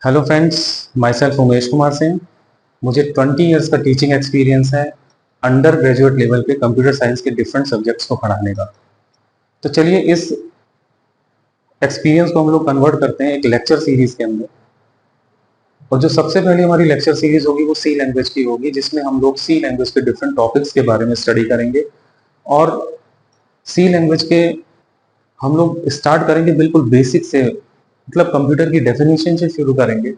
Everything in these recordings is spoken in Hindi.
Hello friends, my self Umesh Kumar Singh. मुझे 20 इयर्स का टीचिंग एक्सपीरियंस है अंडर ग्रेजुएट लेवल पे कंप्यूटर साइंस के डिफरेंट सब्जेक्ट्स को पढ़ाने का। तो चलिए इस एक्सपीरियंस को हम लोग कन्वर्ट करते हैं एक लेक्चर सीरीज के अंदर। और जो सबसे पहले हमारी लेक्चर सीरीज होगी वो सी लैंग्वेज की होगी, जिसमें हम लोग सी लैंग्वेज के डिफरेंट टॉपिक्स के बारे में स्टडी करेंगे। और सी लैंग्वेज के हम लोग स्टार्ट करेंगे बिल्कुल बेसिक से, मतलब कंप्यूटर की डेफिनेशन से शुरू करेंगे।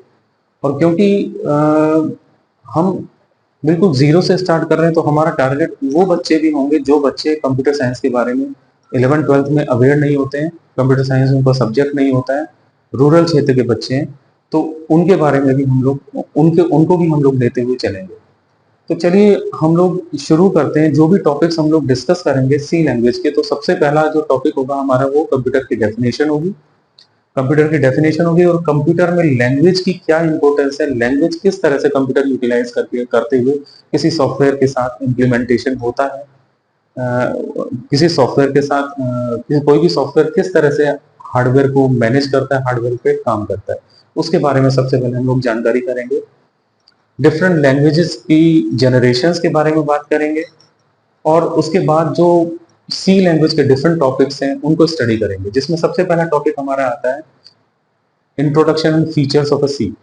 और क्योंकि हम बिल्कुल जीरो से स्टार्ट कर रहे हैं, तो हमारा टारगेट वो बच्चे भी होंगे जो बच्चे कंप्यूटर साइंस के बारे में 11th-12th में अवेयर नहीं होते हैं, कंप्यूटर साइंस उनका सब्जेक्ट नहीं होता है, रूरल क्षेत्र के बच्चे हैं, तो उनके बारे में भी हम लोग उनको भी हम लोग लेते हुए चलेंगे। तो चलिए हम लोग शुरू करते हैं। जो भी टॉपिक्स हम लोग डिस्कस करेंगे सी लैंग्वेज के, तो सबसे पहला जो टॉपिक होगा हमारा वो कंप्यूटर की डेफिनेशन होगी। कंप्यूटर की डेफिनेशन होगी और कंप्यूटर में लैंग्वेज की क्या इंपॉर्टेंस है, लैंग्वेज किस तरह से कंप्यूटर यूटिलाइज करते हुए किसी सॉफ्टवेयर के साथ इम्प्लीमेंटेशन होता है। किसी सॉफ्टवेयर के साथ कोई भी सॉफ्टवेयर किस तरह से हार्डवेयर को मैनेज करता है, हार्डवेयर पे काम करता है, उसके बारे में सबसे पहले हम लोग जानकारी करेंगे। डिफरेंट लैंग्वेजेस की जनरेशंस के बारे में बात करेंगे और उसके बाद जो सी लैंग्वेज के डिफरेंट टॉपिक्स हैं उनको स्टडी करेंगे, जिसमें सबसे पहला टॉपिक हमारा आता है introduction and features of a C.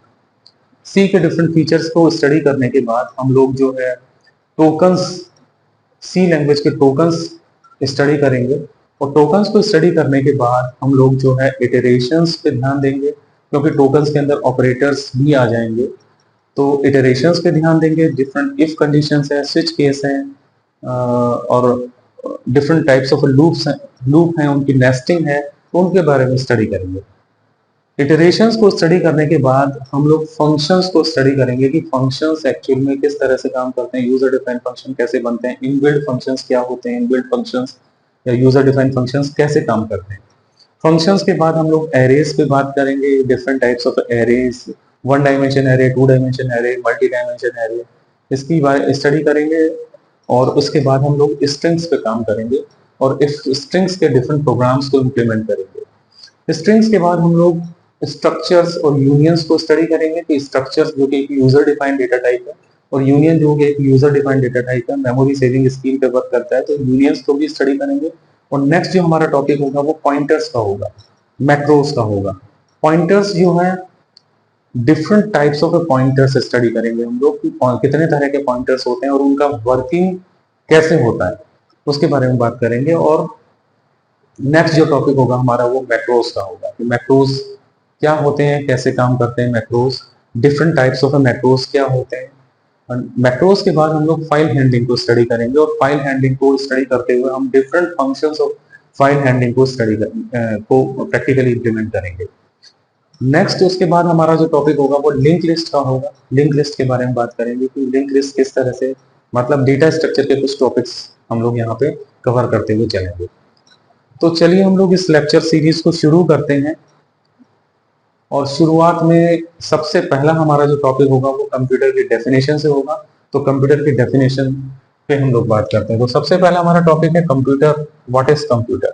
C के डिफरेंट फीचर्स को स्टडी करने के बाद हम लोग जो है टोकन्स, सी लैंग्वेज के टोकन्स स्टडी करेंगे। और टोकन्स को स्टडी करने के बाद हम लोग जो है इटरेशंस पे ध्यान देंगे, क्योंकि टोकन्स के अंदर ऑपरेटर्स भी आ जाएंगे, तो इटरेशंस पे ध्यान देंगे। डिफरेंट इफ कंडीशंस है, स्विच केस है, और डिफरेंट टाइप्स ऑफ लूप हैं, उनकी नेस्टिंग है, तो उनके बारे में स्टडी करेंगे। इटरेशंस को स्टडी करने के बाद हम लोग फंक्शंस को स्टडी करेंगे कि फंक्शंस एक्चुअल में किस तरह से काम करते हैं, यूजर डिफाइंड फंक्शन कैसे बनते हैं, इनबिल्ट फंक्शंस क्या होते हैं, इनबिल्ट फंक्शंस या यूजर डिफाइंड फंक्शंस कैसे काम करते हैं। फंक्शंस के बाद हम लोग एरेज पे बात करेंगे, different types of arrays, 1 dimension array, 2 dimension array, multi dimension array, इसकी स्टडी करेंगे। और उसके बाद हम लोग स्ट्रिंग्स पे काम करेंगे और इस स्ट्रिंग्स के डिफरेंट प्रोग्राम्स को इम्प्लीमेंट करेंगे। स्ट्रिंग्स के बाद हम लोग स्ट्रक्चर्स और यूनियंस को स्टडी करेंगे कि स्ट्रक्चर्स जो कि एक यूजर डिफाइंड डेटा टाइप है और यूनियन जो कि एक यूजर डिफाइंड डेटा टाइप है, मेमोरी सेविंग स्कीम पे वर्क करता है, तो यूनियंस को भी स्टडी करेंगे। और नेक्स्ट जो हमारा टॉपिक होगा वो पॉइंटर्स का होगा, मैक्रोस का होगा। पॉइंटर्स जो है different types of pointers study करेंगे हम लोग कि कितने तरह के पॉइंटर्स होते हैं और उनका वर्किंग कैसे होता है, उसके बारे में बात करेंगे। और नेक्स्ट जो टॉपिक होगा हमारा वो मैक्रोस का होगा कि मैक्रोस क्या होते हैं, कैसे काम करते हैं macros, different types of macros क्या होते हैं। मैक्रोस के बाद हम लोग फाइल हैंडलिंग को स्टडी करेंगे और फाइल हैंडलिंग को स्टडी करते हुए हम different functions of file handling को प्रैक्टिकली इंप्लीमेंट करेंगे। नेक्स्ट उसके बाद हमारा जो टॉपिक होगा वो लिंक लिस्ट का होगा। लिंक लिस्ट के बारे में बात करेंगे कि लिंक लिस्ट किस तरह से, मतलब डेटा स्ट्रक्चर के कुछ टॉपिक्स हम लोग यहाँ पे कवर करते हुए चलेंगे। तो चलिए हम लोग इस लेक्चर सीरीज को शुरू करते हैं। और शुरुआत में सबसे पहला हमारा जो टॉपिक होगा वो कंप्यूटर की डेफिनेशन से होगा। तो कंप्यूटर की डेफिनेशन पे हम लोग बात करते हैं। तो सबसे पहला हमारा टॉपिक है computer. What is computer?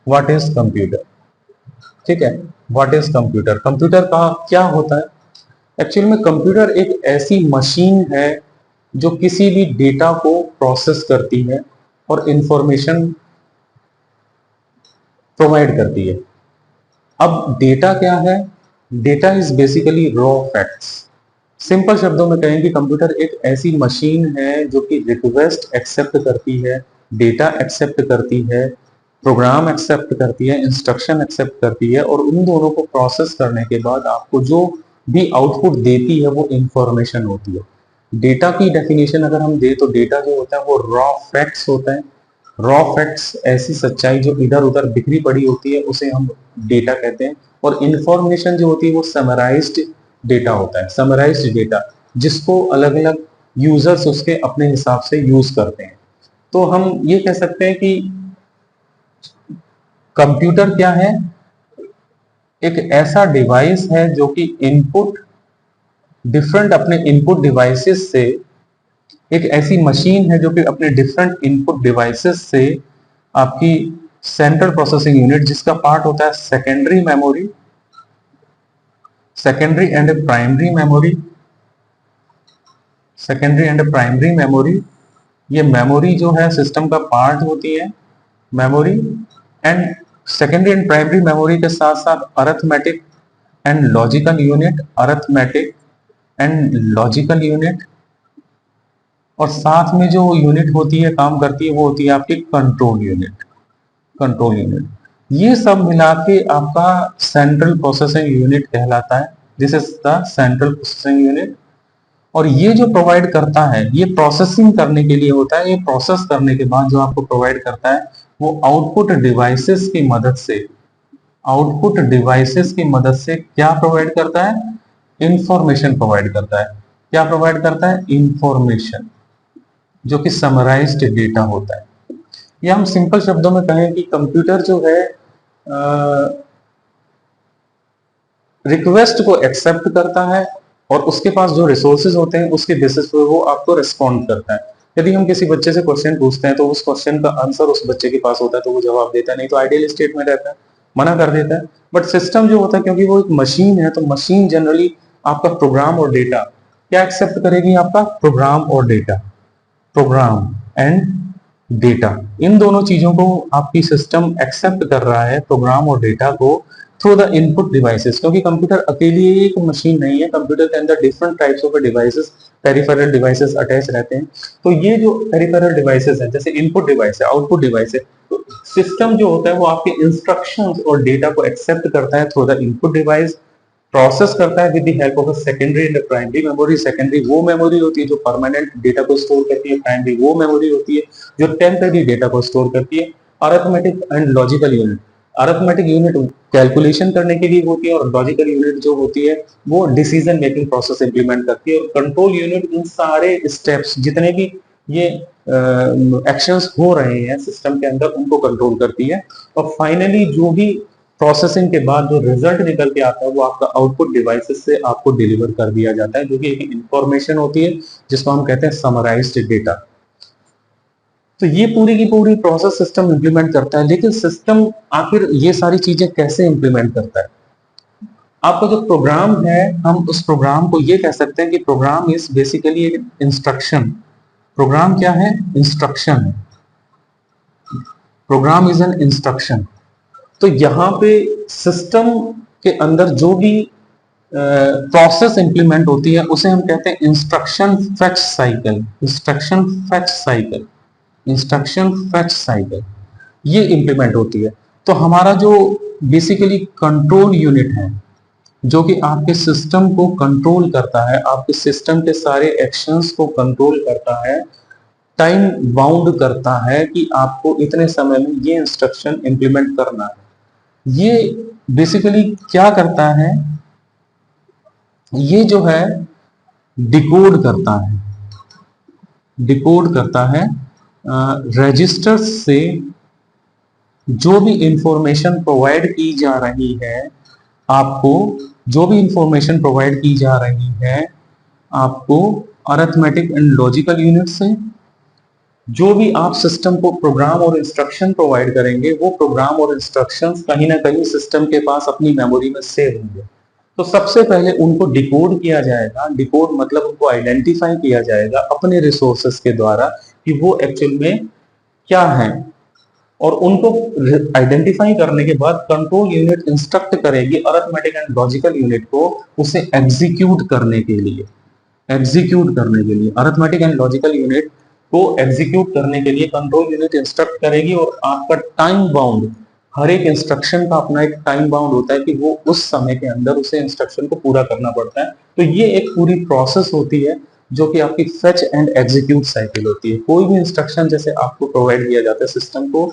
What is computer? ठीक है, व्हाट इज कंप्यूटर? कंप्यूटर का क्या होता है? एक्चुअल में कंप्यूटर एक ऐसी मशीन है जो किसी भी डेटा को प्रोसेस करती है और इंफॉर्मेशन प्रोवाइड करती है। अब डेटा क्या है? Data is basically raw facts. Simple शब्दों में कहें कि कंप्यूटर एक ऐसी मशीन है जो कि रिक्वेस्ट एक्सेप्ट करती है, डेटा एक्सेप्ट करती है, प्रोग्राम एक्सेप्ट करती है, इंस्ट्रक्शन एक्सेप्ट करती है, और उन दोनों को प्रोसेस करने के बाद आपको जो भी आउटपुट देती है वो इंफॉर्मेशन होती है। डेटा की डेफिनेशन अगर हम दे तो डेटा जो होता है वो रॉ फैक्ट्स होता है। रॉ फैक्ट्स ऐसी सच्चाई जो इधर उधर बिखरी पड़ी होती है उसे हम डेटा कहते हैं। और इंफॉर्मेशन जो होती है वो समराइज्ड डेटा होता है, समराइज्ड डेटा, जिसको अलग अलग यूजर्स उसके अपने हिसाब से यूज करते हैं। तो हम ये कह सकते हैं कि कंप्यूटर क्या है? एक ऐसा डिवाइस है जो कि इनपुट, डिफरेंट अपने इनपुट डिवाइसेस से, एक ऐसी मशीन है जो कि अपने डिफरेंट इनपुट डिवाइसेस से आपकी सेंट्रल प्रोसेसिंग यूनिट, जिसका पार्ट होता है secondary memory, secondary and primary memory, secondary and primary memory, ये मेमोरी जो है सिस्टम का पार्ट होती है memory. And secondary and primary memory के साथ साथ arithmetic and logical unit, arithmetic and logical unit, और साथ में जो यूनिट होती है काम करती है वो होती है आपकी कंट्रोल यूनिट, कंट्रोल यूनिट। ये सब मिला के आपका सेंट्रल प्रोसेसिंग यूनिट कहलाता है, this is the central processing unit. और ये जो प्रोवाइड करता है ये प्रोसेसिंग करने के लिए होता है, ये प्रोसेस करने के बाद जो आपको प्रोवाइड करता है वो आउटपुट डिवाइसेस की मदद से, आउटपुट डिवाइसेस की मदद से क्या प्रोवाइड करता है, इंफॉर्मेशन प्रोवाइड करता है। क्या प्रोवाइड करता है, इंफॉर्मेशन, जो कि समराइज्ड डेटा होता है। या हम सिंपल शब्दों में कहें कि कंप्यूटर जो है रिक्वेस्ट को एक्सेप्ट करता है और उसके पास जो रिसोर्सेज होते हैं उसके बेसिस पे वो आपको रिस्पॉन्ड करता है। यदि हम किसी बच्चे से क्वेश्चन पूछते हैं तो उस क्वेश्चन का आंसर उस बच्चे के पास होता है तो वो जवाब देता है, नहीं तो आइडियल स्टेट में रहता है, मना कर देता है। बट सिस्टम जो होता है, क्योंकि वो एक मशीन है, तो मशीन जनरली आपका प्रोग्राम और डेटा क्या एक्सेप्ट करेगी, आपका प्रोग्राम और डेटा, प्रोग्राम एंड डेटा, इन दोनों चीजों को आपकी सिस्टम एक्सेप्ट कर रहा है, प्रोग्राम और डेटा को, थ्रू द इनपुट डिवाइसेस। क्योंकि कंप्यूटर अकेली एक मशीन नहीं है, कंप्यूटर के अंदर different types of devices, peripheral devices attach रहते हैं। तो ये जो पेरिफेरल डिवाइसेस है, जैसे इनपुट डिवाइस है, आउटपुट डिवाइस है, तो सिस्टम जो होता है वो आपके इंस्ट्रक्शंस और डेटा को एक्सेप्ट करता है through the input device, process करता है with the help of secondary and primary memory. Secondary वो मेमोरी होती है जो परमानेंट डेटा को स्टोर करती है, प्राइमरी वो मेमोरी होती है जो टेम्पररी डेटा को स्टोर करती है। Arithmetic and logical unit, arithmetic unit calculation करने के लिए होती है और लॉजिकल यूनिट जो होती है वो डिसीजन मेकिंग प्रोसेस इंप्लीमेंट करती है। और कंट्रोल यूनिट इन सारे स्टेप्स जितने भी ये एक्शंस हो रहे हैं सिस्टम के अंदर उनको कंट्रोल करती है। और फाइनली जो भी प्रोसेसिंग के बाद जो रिजल्ट निकल के आता है वो आपका आउटपुट डिवाइसेस से आपको डिलीवर कर दिया जाता है, जो कि एक इंफॉर्मेशन होती है जिसको हम कहते हैं समराइज्ड डेटा। तो ये पूरी की पूरी प्रोसेस सिस्टम इंप्लीमेंट करता है। लेकिन सिस्टम आखिर ये सारी चीजें कैसे इंप्लीमेंट करता है? आपका जो प्रोग्राम है, हम उस प्रोग्राम को ये कह सकते हैं कि प्रोग्राम इज बेसिकली एक इंस्ट्रक्शन। प्रोग्राम क्या है? इंस्ट्रक्शन है। Program is an instruction. तो यहाँ पे सिस्टम के अंदर जो भी प्रोसेस इंप्लीमेंट होती है उसे हम कहते हैं instruction fetch cycle, instruction fetch cycle, instruction fetch cycle, ये इंप्लीमेंट होती है। तो हमारा जो बेसिकली कंट्रोल यूनिट है जो कि आपके सिस्टम को कंट्रोल करता है, आपके सिस्टम के सारे एक्शंस को कंट्रोल करता है, टाइम बाउंड करता है कि आपको इतने समय में ये इंस्ट्रक्शन इंप्लीमेंट करना है। ये बेसिकली क्या करता है? ये जो है डिकोड करता है, डिकोड करता है रजिस्टर्स से जो भी इंफॉर्मेशन प्रोवाइड की जा रही है आपको, जो भी इंफॉर्मेशन प्रोवाइड की जा रही है आपको अरिथमेटिक एंड लॉजिकल यूनिट से, जो भी आप सिस्टम को प्रोग्राम और इंस्ट्रक्शन प्रोवाइड करेंगे वो प्रोग्राम और इंस्ट्रक्शंस कहीं ना कहीं सिस्टम के पास अपनी मेमोरी में सेव होंगे। तो सबसे पहले उनको डिकोड किया जाएगा, डिकोड मतलब उनको आइडेंटिफाई किया जाएगा अपने रिसोर्सेस के द्वारा कि वो एक्चुअल में क्या है। और उनको आइडेंटिफाई करने के बाद कंट्रोल यूनिट इंस्ट्रक्ट करेगी अरिथमेटिक एंड लॉजिकल यूनिट को उसे एग्जीक्यूट करने के लिए, एग्जीक्यूट करने के लिए अरिथमेटिक एंड लॉजिकल यूनिट को एग्जीक्यूट करने के लिए कंट्रोल यूनिट इंस्ट्रक्ट करेगी। और आपका टाइम बाउंड, हर एक इंस्ट्रक्शन का अपना एक टाइम बाउंड होता है कि वो उस समय के अंदर उसे इंस्ट्रक्शन को पूरा करना पड़ता है। तो ये एक पूरी प्रोसेस होती है जो कि आपकी फेच एंड एग्जीक्यूट साइकिल होती है। कोई भी इंस्ट्रक्शन जैसे आपको प्रोवाइड किया जाता है सिस्टम को,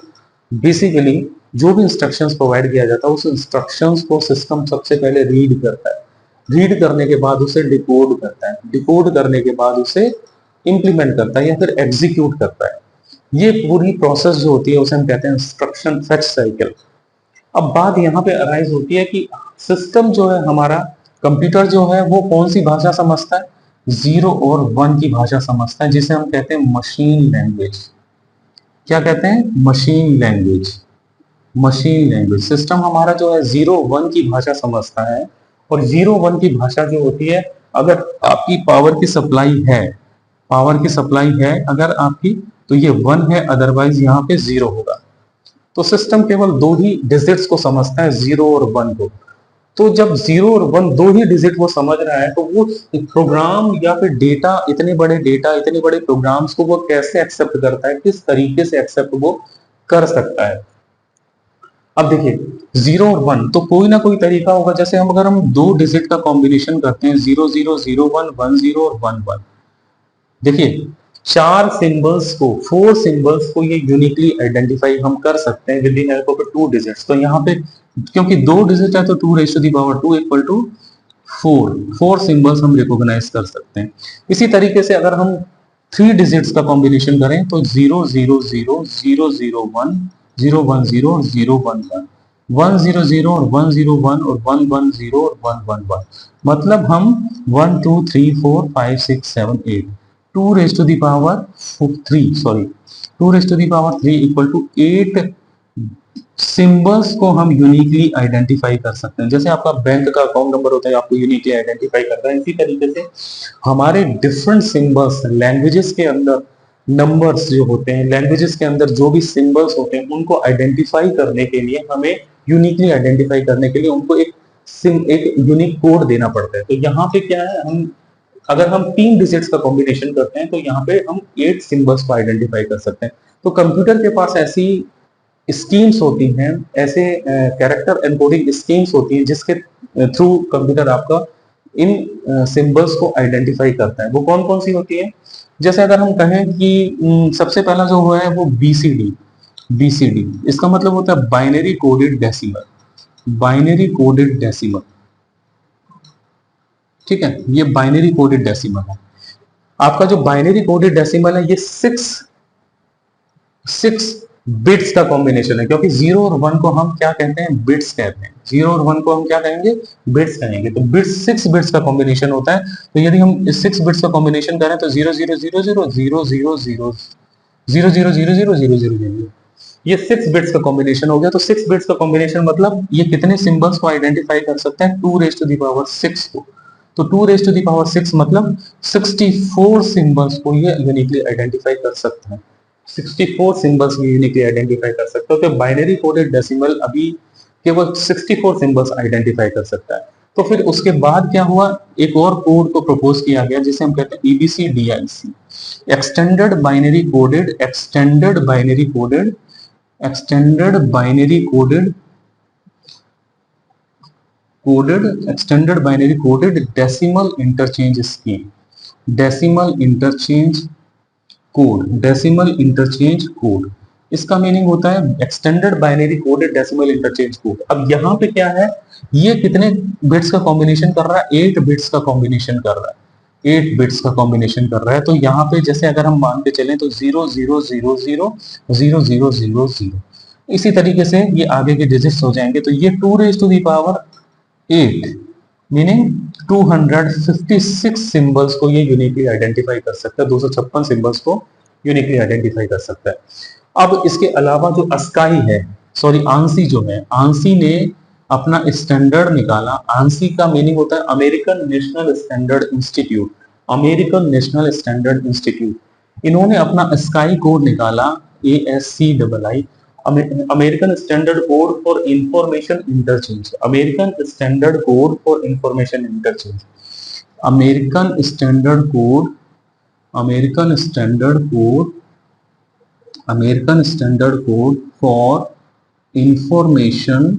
बेसिकली जो भी इंस्ट्रक्शंस प्रोवाइड किया जाता है उस इंस्ट्रक्शंस को सिस्टम सबसे पहले रीड करता है, रीड करने के बाद उसे डिकोड करता है, डिकोड करने के बाद उसे इंप्लीमेंट करता है या फिर एग्जीक्यूट करता है। ये पूरी प्रोसेस जो होती है उसे हम कहते हैं इंस्ट्रक्शन फेच साइकिल। अब बात यहाँ पे अराइज होती है कि सिस्टम जो है हमारा, कंप्यूटर जो है वो कौन सी भाषा समझता है? 0 और 1 की भाषा समझता है, जिसे हम कहते हैं मशीन लैंग्वेज। क्या कहते हैं? Machine language. Machine language. System हमारा जो है 0 1 की भाषा समझता है और 0 1 की भाषा जो होती है, अगर आपकी पावर की सप्लाई है अगर आपकी, तो ये 1 है, अदरवाइज यहाँ पे 0 होगा। तो सिस्टम केवल दो ही डिजिट्स को समझता है, 0 और 1 को। तो जब 0 और 1 दो ही डिजिट वो समझ रहा है, तो वो प्रोग्राम या फिर डेटा, इतने बड़े प्रोग्राम्स को वो कैसे एक्सेप्ट करता है, किस तरीके से एक्सेप्ट वो कर सकता है। अब देखिए 0 और 1 तो कोई ना कोई तरीका होगा, जैसे अगर हम दो डिजिट का कॉम्बिनेशन करते हैं, 0 0 0 1 1 0 और 1 1, देखिए फोर सिंबल्स को ये यूनिकली आइडेंटिफाई हम कर सकते हैं with the help of 2 digits. तो यहाँ पे क्योंकि 2 डिजिट है तो 2 raise to the power 2 equal to 4 symbols हम रिकॉग्नाइज कर सकते हैं। इसी तरीके से अगर हम 3 डिजिट्स का कॉम्बिनेशन करें तो 0 0 0 0 0 1 0 1 0 और 0 1 1 1 0 0 और 1 0 1 और 1 1 0 और 1 1 1, मतलब हम 1 2 3 4 5 6 7 8 2 raise to the power 2 raise to the power 3 equal to 8 symbols को हम यूनिकली आइडेंटिफाई कर सकते हैं। जैसे आपका बैंक का अकाउंट नंबर होता है, आपको यूनिकली आइडेंटिफाई करता है, इसी तरीके से हमारे डिफरेंट सिंबल्स लैंग्वेजेस के अंदर, नंबर्स जो होते हैं लैंग्वेजेस के अंदर जो भी सिंबल्स होते हैं, उनको आइडेंटिफाई करने के लिए, हमें यूनिकली आइडेंटिफाई करने के लिए उनको एक यूनिक कोड देना पड़ता है। तो यहाँ पे क्या है, अगर हम 3 डिजिट्स का कॉम्बिनेशन करते हैं तो यहाँ पे हम 8 सिंबल्स को आइडेंटिफाई कर सकते हैं। तो कंप्यूटर के पास ऐसी स्कीम्स होती हैं, ऐसे कैरेक्टर एनकोडिंग स्कीम्स होती हैं जिसके थ्रू कंप्यूटर आपका इन सिंबल्स को आइडेंटिफाई करता है। वो कौन कौन सी होती है, जैसे अगर हम कहें कि सबसे पहला जो हुआ है वो बीसीडी, इसका मतलब होता है बाइनरी कोडेड डेसिमल। ठीक है, ये बाइनरी कोडेड डेसिमल है। आपका जो बाइनरी कोडेड डेसिमल है ये 6 बिट्स का कॉम्बिनेशन है, क्योंकि 0 और 1 को हम क्या कहते हैं, बिट्स कहते हैं। 0 और 1 को हम क्या कहेंगे, बिट्स कहेंगे। तो बिट्स 6 बिट्स का कॉम्बिनेशन होता है। तो यदि हम इस 6 बिट्स का कॉम्बिनेशन करें तो 0 0 0 0 0 0 0 0 0 0 0 0 0 0, ये 6 बिट्स का कॉम्बिनेशन हो गया। तो 6 बिट्स का कॉम्बिनेशन मतलब ये कितने सिंबल्स को आइडेंटिफाई कर सकते हैं, 2 रेज़ टू द पावर 6 को। तो 2 रेज़ टू द पावर 6 मतलब 64 सिंबल्स को ये यूनिकली आइडेंटिफाई कर सकता है। 64 सिंबल्स यूनिकली आइडेंटिफाई कर सकते हो। तो बाइनरी कोडेड डेसिमल अभी केवल 64 सिंबल्स आइडेंटिफाई कर सकता है। तो फिर उसके बाद क्या हुआ, एक और कोड को प्रपोज किया गया जिसे हम कहते हैं EBCDIC, extended binary coded decimal interchange scheme, decimal interchange code. इसका मीनिंग होता है extended binary coded decimal interchange code. अब यहाँ पे क्या है, ये कितने बिट्स का कॉम्बिनेशन कर रहा है, 8 बिट्स का कॉम्बिनेशन कर रहा है, 8 बिट्स का कॉम्बिनेशन कर रहा है। तो यहाँ पे जैसे अगर हम मान के चलें तो 0 0 0 0 0 0 0 0, इसी तरीके से ये आगे के डिजिट्स हो जाएंगे। तो ये 2 raise to the power 8 meaning 256 symbols को ये यूनिकली आइडेंटिफाई कर सकता है, 256 सिंबल्स को यूनिकली आइडेंटिफाई कर सकता है। अब इसके अलावा जो आंसी जो है, आंसी ने अपना स्टैंडर्ड निकाला। आंसी का मीनिंग होता है अमेरिकन नेशनल स्टैंडर्ड इंस्टीट्यूट। इन्होंने अपना स्काई कोड निकाला, ASCII, American standard code for information interchange, American standard code for information interchange, American standard code for information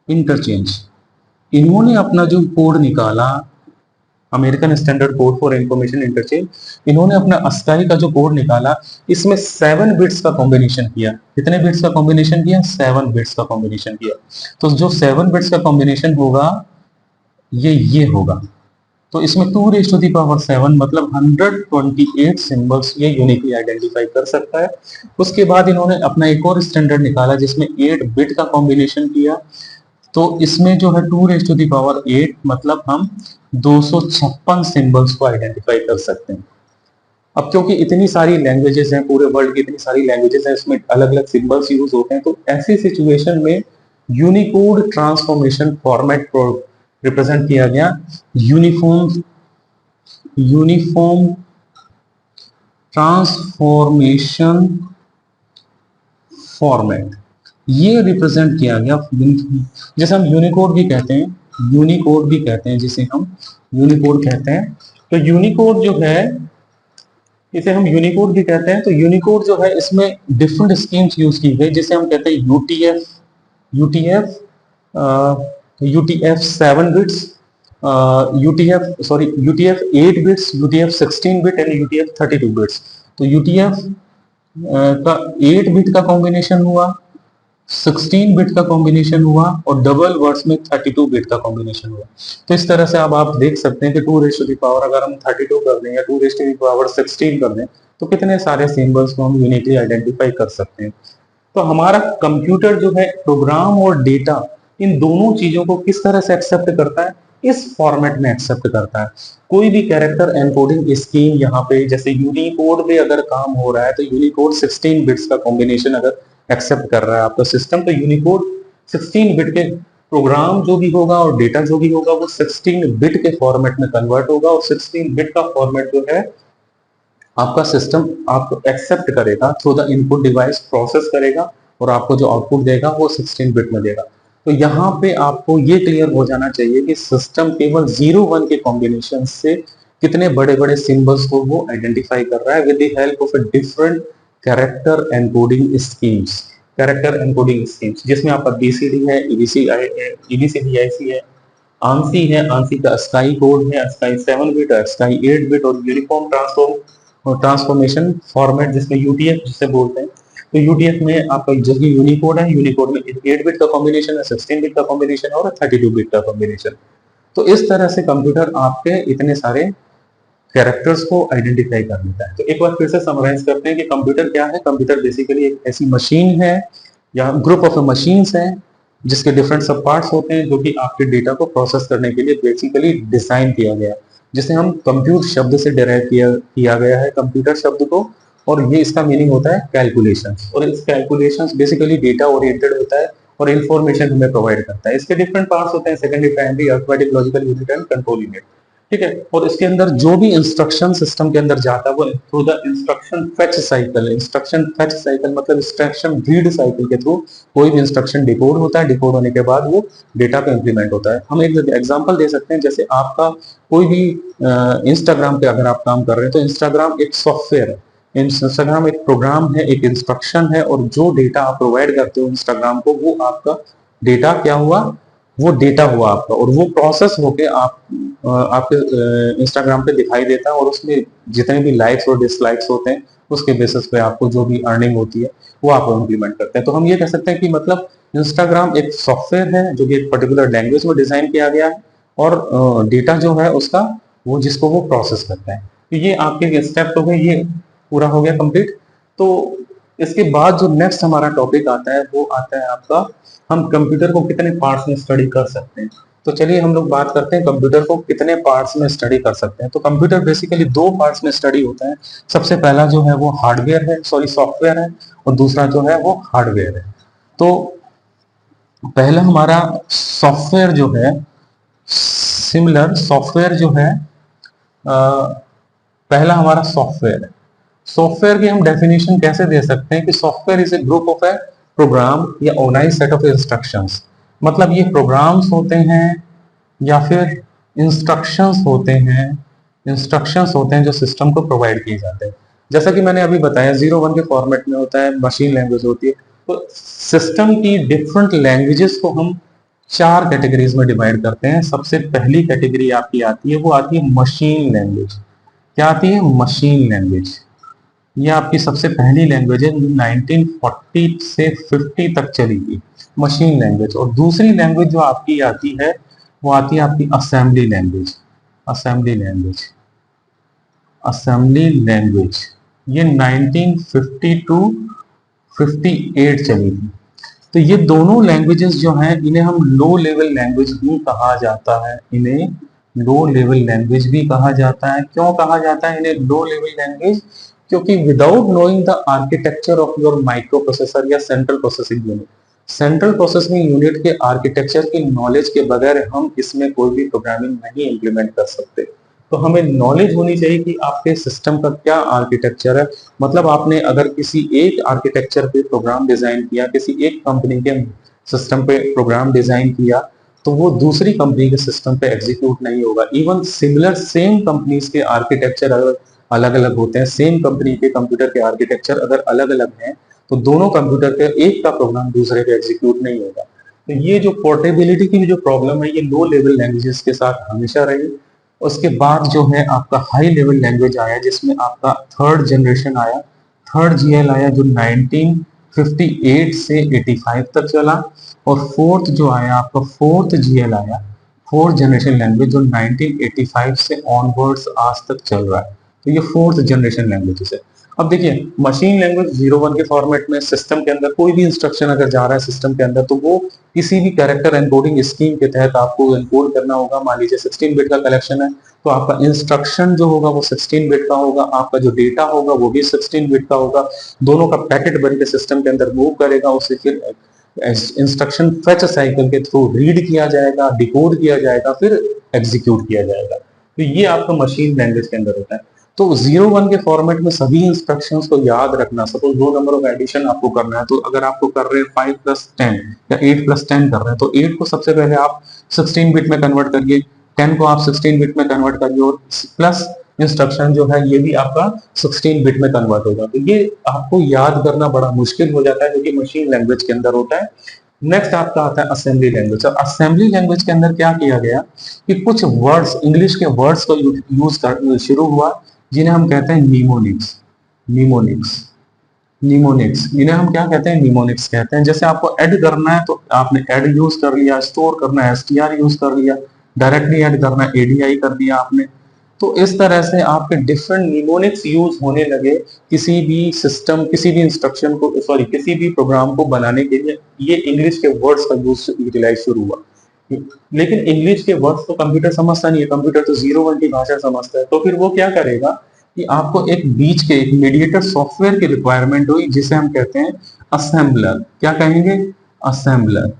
interchange. इन्होंने अपना जो कोड निकाला, American standard code for information interchange, इन्होंने अपना अस्काई का जो कोड निकाला, इसमें 7 बिट्स का कॉम्बिनेशन किया। कितने बिट्स का कॉम्बिनेशन किया, 7 बिट्स का कॉम्बिनेशन किया। तो जो 7 बिट्स का कॉम्बिनेशन होगा ये होगा। तो इसमें 2 रेज़ टू द पावर 7 मतलब 128 सिंबल्स ये यूनिकली आइडेंटिफाई कर सकता है। उसके बाद इन्होंने अपना एक और स्टैंडर्ड निकाला जिसमें 8 बिट का कॉम्बिनेशन किया। तो इसमें जो है 2 रेज़ टू द पावर 8 मतलब हम 256 सिंबल्स को आइडेंटिफाई कर सकते हैं। अब क्योंकि इतनी सारी लैंग्वेजेस हैं, पूरे वर्ल्ड की इतनी सारी लैंग्वेजेस हैं, इसमें अलग अलग सिंबल्स यूज होते हैं, तो ऐसी सिचुएशन में यूनिकोड ट्रांसफॉर्मेशन फॉर्मेट रिप्रेजेंट किया गया यूनिफॉर्म ट्रांसफॉर्मेशन फॉर्मेट, ये रिप्रेजेंट किया गया। जैसे हम यूनिकोड भी कहते हैं, यूनिकोड भी कहते हैं, जिसे हम यूनिकोड कहते हैं। तो यूनिकोड जो है, इसे हम यूनिकोड भी कहते हैं। तो यूनिकोड जो है, इसमें डिफरेंट स्कीम्स यूज की गई, जिसे हम कहते हैं UTF, UTF UTF 7 bits, UTF 8 bits, UTF 16 bit and UTF 32 bits. तो यूटीएफ का 8 बिट का कॉम्बिनेशन हुआ, 16 बिट का कॉम्बिनेशन हुआ और डबल वर्ड्स में 32 बिट का कॉम्बिनेशन हुआ। तो इस तरह से अब आप देख सकते हैं कि 2 रेज़ टू द पावर अगर हम 32 कर दें या 2 रेज़ टू द पावर 16 कर दें, तो कितने सारे सिंबल्स को हम यूनिकली आइडेंटिफाई कर सकते हैं। तो हमारा कंप्यूटर जो है प्रोग्राम और डेटा, इन दोनों चीजों को किस तरह से एक्सेप्ट करता है, इस फॉर्मेट में एक्सेप्ट करता है। कोई भी कैरेक्टर एनकोडिंग स्कीम यहाँ पे, जैसे यूनिकोड पे अगर काम हो रहा है तो यूनिकोड 16 बिट्स का कॉम्बिनेशन अगर एक्सेप्ट कर रहा है आपका सिस्टम, तो यूनिकोड 16 बिट के प्रोग्राम जो भी होगा और डेटा जो भी होगा वो 16 बिट के फॉर्मेट में कन्वर्ट होगा, और 16 बिट का फॉर्मेट जो है आपका सिस्टम आपको एक्सेप्ट करेगा, through the input device process करेगा और आपको जो आउटपुट देगा वो 16 बिट में देगा। तो यहाँ पे आपको ये क्लियर हो जाना चाहिए कि सिस्टम केवल 0-1 के कॉम्बिनेशन से कितने बड़े बड़े सिंबल्स को वो आइडेंटिफाई कर रहा है with the help of a different character encoding schemes, character encoding schemes, जिसमें आपका बीसीडी है, ईबीसीडीआईसी है, आंसी है, आंसी का स्काई कोड है, स्काई 7 बिट, स्काई 8 बिट, और यूनिफॉर्म ट्रांसफॉर्मेशन फॉर्मेट जिसमें यूटीएफ जिसे बोलते हैं। तो यूटीएफ में आपका जो यूनिकोड है, यूनिकोड में 8 बिट का कॉम्बिनेशन है, 16 बिट का कॉम्बिनेशन और 32 बिट का कॉम्बिनेशन। तो इस तरह से कंप्यूटर आपके इतने सारे कैरेक्टर्स को आइडेंटिफाई कर लेता है। तो एक बार फिर से समराइज करते हैं कि कंप्यूटर क्या है। कंप्यूटर बेसिकली एक ऐसी मशीन है या ग्रुप ऑफ मशीन्स है जिसके डिफरेंट सब पार्ट्स होते हैं, जो कि आपके डेटा को प्रोसेस करने के लिए बेसिकली डिजाइन किया गया, जिसे हम कंप्यूट शब्द से डिराइव किया गया है कंप्यूटर शब्द को, और ये इसका मीनिंग होता है कैलकुलेशंस, और इस कैलकुलेशंस बेसिकली डेटा ओरिएंटेड होता है और इन्फॉर्मेशन हमें प्रोवाइड करता है। इसके डिफरेंट पार्ट्स होते हैं, secondary, primary, arithmetic, logical unit and control unit, ठीक है। और इसके अंदर जो भी इंस्ट्रक्शन सिस्टम के अंदर जाता है वो through the instruction fetch cycle, instruction fetch cycle मतलब इंस्ट्रक्शन रीड साइकिल के थ्रू कोई भी इंस्ट्रक्शन डिकोड होता है, डिकोड होने के बाद वो डेटा पे इंप्लीमेंट होता है। हम एक एग्जांपल दे सकते हैं, जैसे आपका कोई भी इंस्टाग्राम पे अगर आप काम कर रहे हैं, तो इंस्टाग्राम एक सॉफ्टवेयर है, इंस्टाग्राम एक प्रोग्राम है, एक इंस्ट्रक्शन है, और जो डेटा आप प्रोवाइड करते हो इंस्टाग्राम को, वो आपका डेटा क्या हुआ, वो डेटा हुआ आपका, और वो प्रोसेस होके आपके इंस्टाग्राम पे दिखाई देता है, और उसमें जितने भी लाइक्स और डिसलाइक्स होते हैं उसके बेसिस पे आपको जो भी अर्निंग होती है वो आप इम्प्लीमेंट करते हैं। तो हम ये कह सकते हैं कि मतलब इंस्टाग्राम एक सॉफ्टवेयर है जो कि एक पर्टिकुलर लैंग्वेज में डिजाइन किया गया है, और डेटा जो है उसका वो जिसको वो प्रोसेस करता है। तो ये आपके स्टेप हो गए, ये पूरा हो गया कंप्लीट। तो इसके बाद जो नेक्स्ट हमारा टॉपिक आता है वो आता है आपका, हम कंप्यूटर को कितने पार्ट्स में स्टडी कर सकते हैं। तो चलिए हम लोग बात करते हैं कंप्यूटर को कितने पार्ट्स में स्टडी कर सकते हैं। तो कंप्यूटर बेसिकली 2 पार्ट्स में स्टडी होता है। सबसे पहला जो है वो हार्डवेयर है, सॉफ्टवेयर है, और दूसरा जो है वो हार्डवेयर है। तो पहला हमारा सॉफ्टवेयर जो है, सिमिलर सॉफ्टवेयर जो है, पहला हमारा सॉफ्टवेयर है। सॉफ्टवेयर की हम डेफिनेशन कैसे दे सकते हैं कि software is a group of a program या ऑर्गेनाइज्ड सेट ऑफ इंस्ट्रक्शंस। मतलब ये प्रोग्राम्स होते हैं या फिर इंस्ट्रक्शंस होते हैं जो सिस्टम को प्रोवाइड किए जाते हैं। जैसा कि मैंने अभी बताया 0-1 के फॉर्मेट में होता है, मशीन लैंग्वेज होती है। तो सिस्टम की डिफरेंट लैंग्वेजेस को हम 4 कैटेगरीज में डिवाइड करते हैं। सबसे पहली कैटेगरी आपकी आती है, वो आती है मशीन लैंग्वेज। क्या आती है? Machine language. ये आपकी सबसे पहली लैंग्वेज है, 1940 से 50 तक चली थी, मशीन लैंग्वेज। और दूसरी लैंग्वेज जो आपकी आती है वो आती है आपकी assembly language. Assembly language, assembly language ये 1950 टू 58 चली थी। तो ये दोनों लैंग्वेजेस जो हैं इन्हें हम लो लेवल लैंग्वेज भी कहा जाता है। इन्हें लो लेवल लैंग्वेज भी कहा जाता है। क्यों कहा जाता है इन्हें लो लेवल लैंग्वेज? क्योंकि without knowing the architecture of your microprocessor या central processing unit, central processing unit के आर्किटेक्चर की नॉलेज के बगैर हम इसमें कोई भी प्रोग्रामिंग नहीं इंप्लीमेंट कर सकते। तो हमें नॉलेज होनी चाहिए कि आपके सिस्टम का क्या आर्किटेक्चर है। मतलब आपने अगर किसी एक आर्किटेक्चर पे प्रोग्राम डिजाइन किया, किसी एक कंपनी के सिस्टम पे प्रोग्राम डिजाइन किया, तो वो दूसरी कंपनी के सिस्टम पे एग्जीक्यूट नहीं होगा। इवन सिमिलर सेम कंपनीज के आर्किटेक्चर अगर अलग अलग होते हैं, सेम कंपनी के कंप्यूटर के आर्किटेक्चर अगर अलग अलग हैं, तो दोनों कंप्यूटर के एक का प्रोग्राम दूसरे पे एग्जीक्यूट नहीं होगा। तो ये जो पोर्टेबिलिटी की जो प्रॉब्लम है, ये लो लेवल लैंग्वेजेस के साथ हमेशा रही। उसके बाद जो है आपका हाई लेवल लैंग्वेज आया, जिसमें आपका थर्ड जनरेशन आया, थर्ड जीएल आया, जो 1958 से 85 तक चला। और फोर्थ जो आया आपका, फोर्थ जीएल आया, फोर्थ जनरेशन लैंग्वेज, जो 1985 से ऑनवर्ड्स आज तक चल रहा है। तो ये फोर्थ जनरेशन लैंग्वेजेस है। अब देखिए, मशीन लैंग्वेज 01 के फॉर्मेट में सिस्टम के अंदर कोई भी इंस्ट्रक्शन अगर जा रहा है सिस्टम के अंदर, तो वो किसी भी कैरेक्टर एनकोडिंग स्कीम के तहत आपको एनकोड करना होगा। मान लीजिए 16 बिट का कलेक्शन है, तो आपका इंस्ट्रक्शन जो होगा वो 16 बिट का होगा, आपका जो डेटा होगा वो भी 16 बिट का होगा। दोनों का पैकेट बन के सिस्टम के अंदर मूव करेगा, उसे फिर इंस्ट्रक्शन फेच साइकिल के थ्रू रीड किया जाएगा, डिकोड किया जाएगा, फिर एग्जीक्यूट किया जाएगा। तो ये आपका मशीन लैंग्वेज के अंदर होता है। तो 01 के फॉर्मेट में सभी इंस्ट्रक्शंस को याद रखना। सपोज 2 नंबर ऑफ एडिशन आपको करना है, तो अगर आपको कर रहे हैं 5 + 10 या 8 + 10 कर रहे हैं, तो 8 को सबसे पहले आप 16 बिट में कन्वर्ट करिए, 10 को आप 16 बिट में कन्वर्ट करिए, और प्लस इंस्ट्रक्शन जो है ये भी आपका 16 बिट में कन्वर्ट होगा। तो ये आपको याद करना बड़ा मुश्किल हो जाता है, जो कि मशीन लैंग्वेज के अंदर होता है। नेक्स्ट आपका आता है असेंबली लैंग्वेज। और असेंबली लैंग्वेज के अंदर क्या किया गया कि कुछ वर्ड्स, इंग्लिश के वर्ड्स को यूज कर शुरू हुआ, जिन्हें हम कहते हैं निमोनिक्स। निमोनिक्स, निमोनिक्स, इन्हें हम क्या कहते हैं? निमोनिक्स कहते हैं। जैसे आपको ऐड करना है तो आपने ऐड यूज कर लिया, स्टोर करना है str यूज कर लिया, डायरेक्टली ऐड करना है ADI कर दिया आपने। तो इस तरह से आपके डिफरेंट निमोनिक्स यूज होने लगे किसी भी सिस्टम, किसी भी इंस्ट्रक्शन को, सॉरी, किसी भी प्रोग्राम को बनाने के लिए। ये इंग्लिश के वर्ड्स का यूटिलाइज शुरू हुआ। लेकिन इंग्लिश के वर्ड्स तो कंप्यूटर समझता नहीं है, कंप्यूटर तो 01 की भाषा समझता है। तो फिर वो क्या करेगा कि आपको एक बीच के, एक मीडिएटर सॉफ्टवेयर की रिक्वायरमेंट हुई, जिसे हम कहते हैं असेंबलर। क्या कहेंगे? असेंबलर।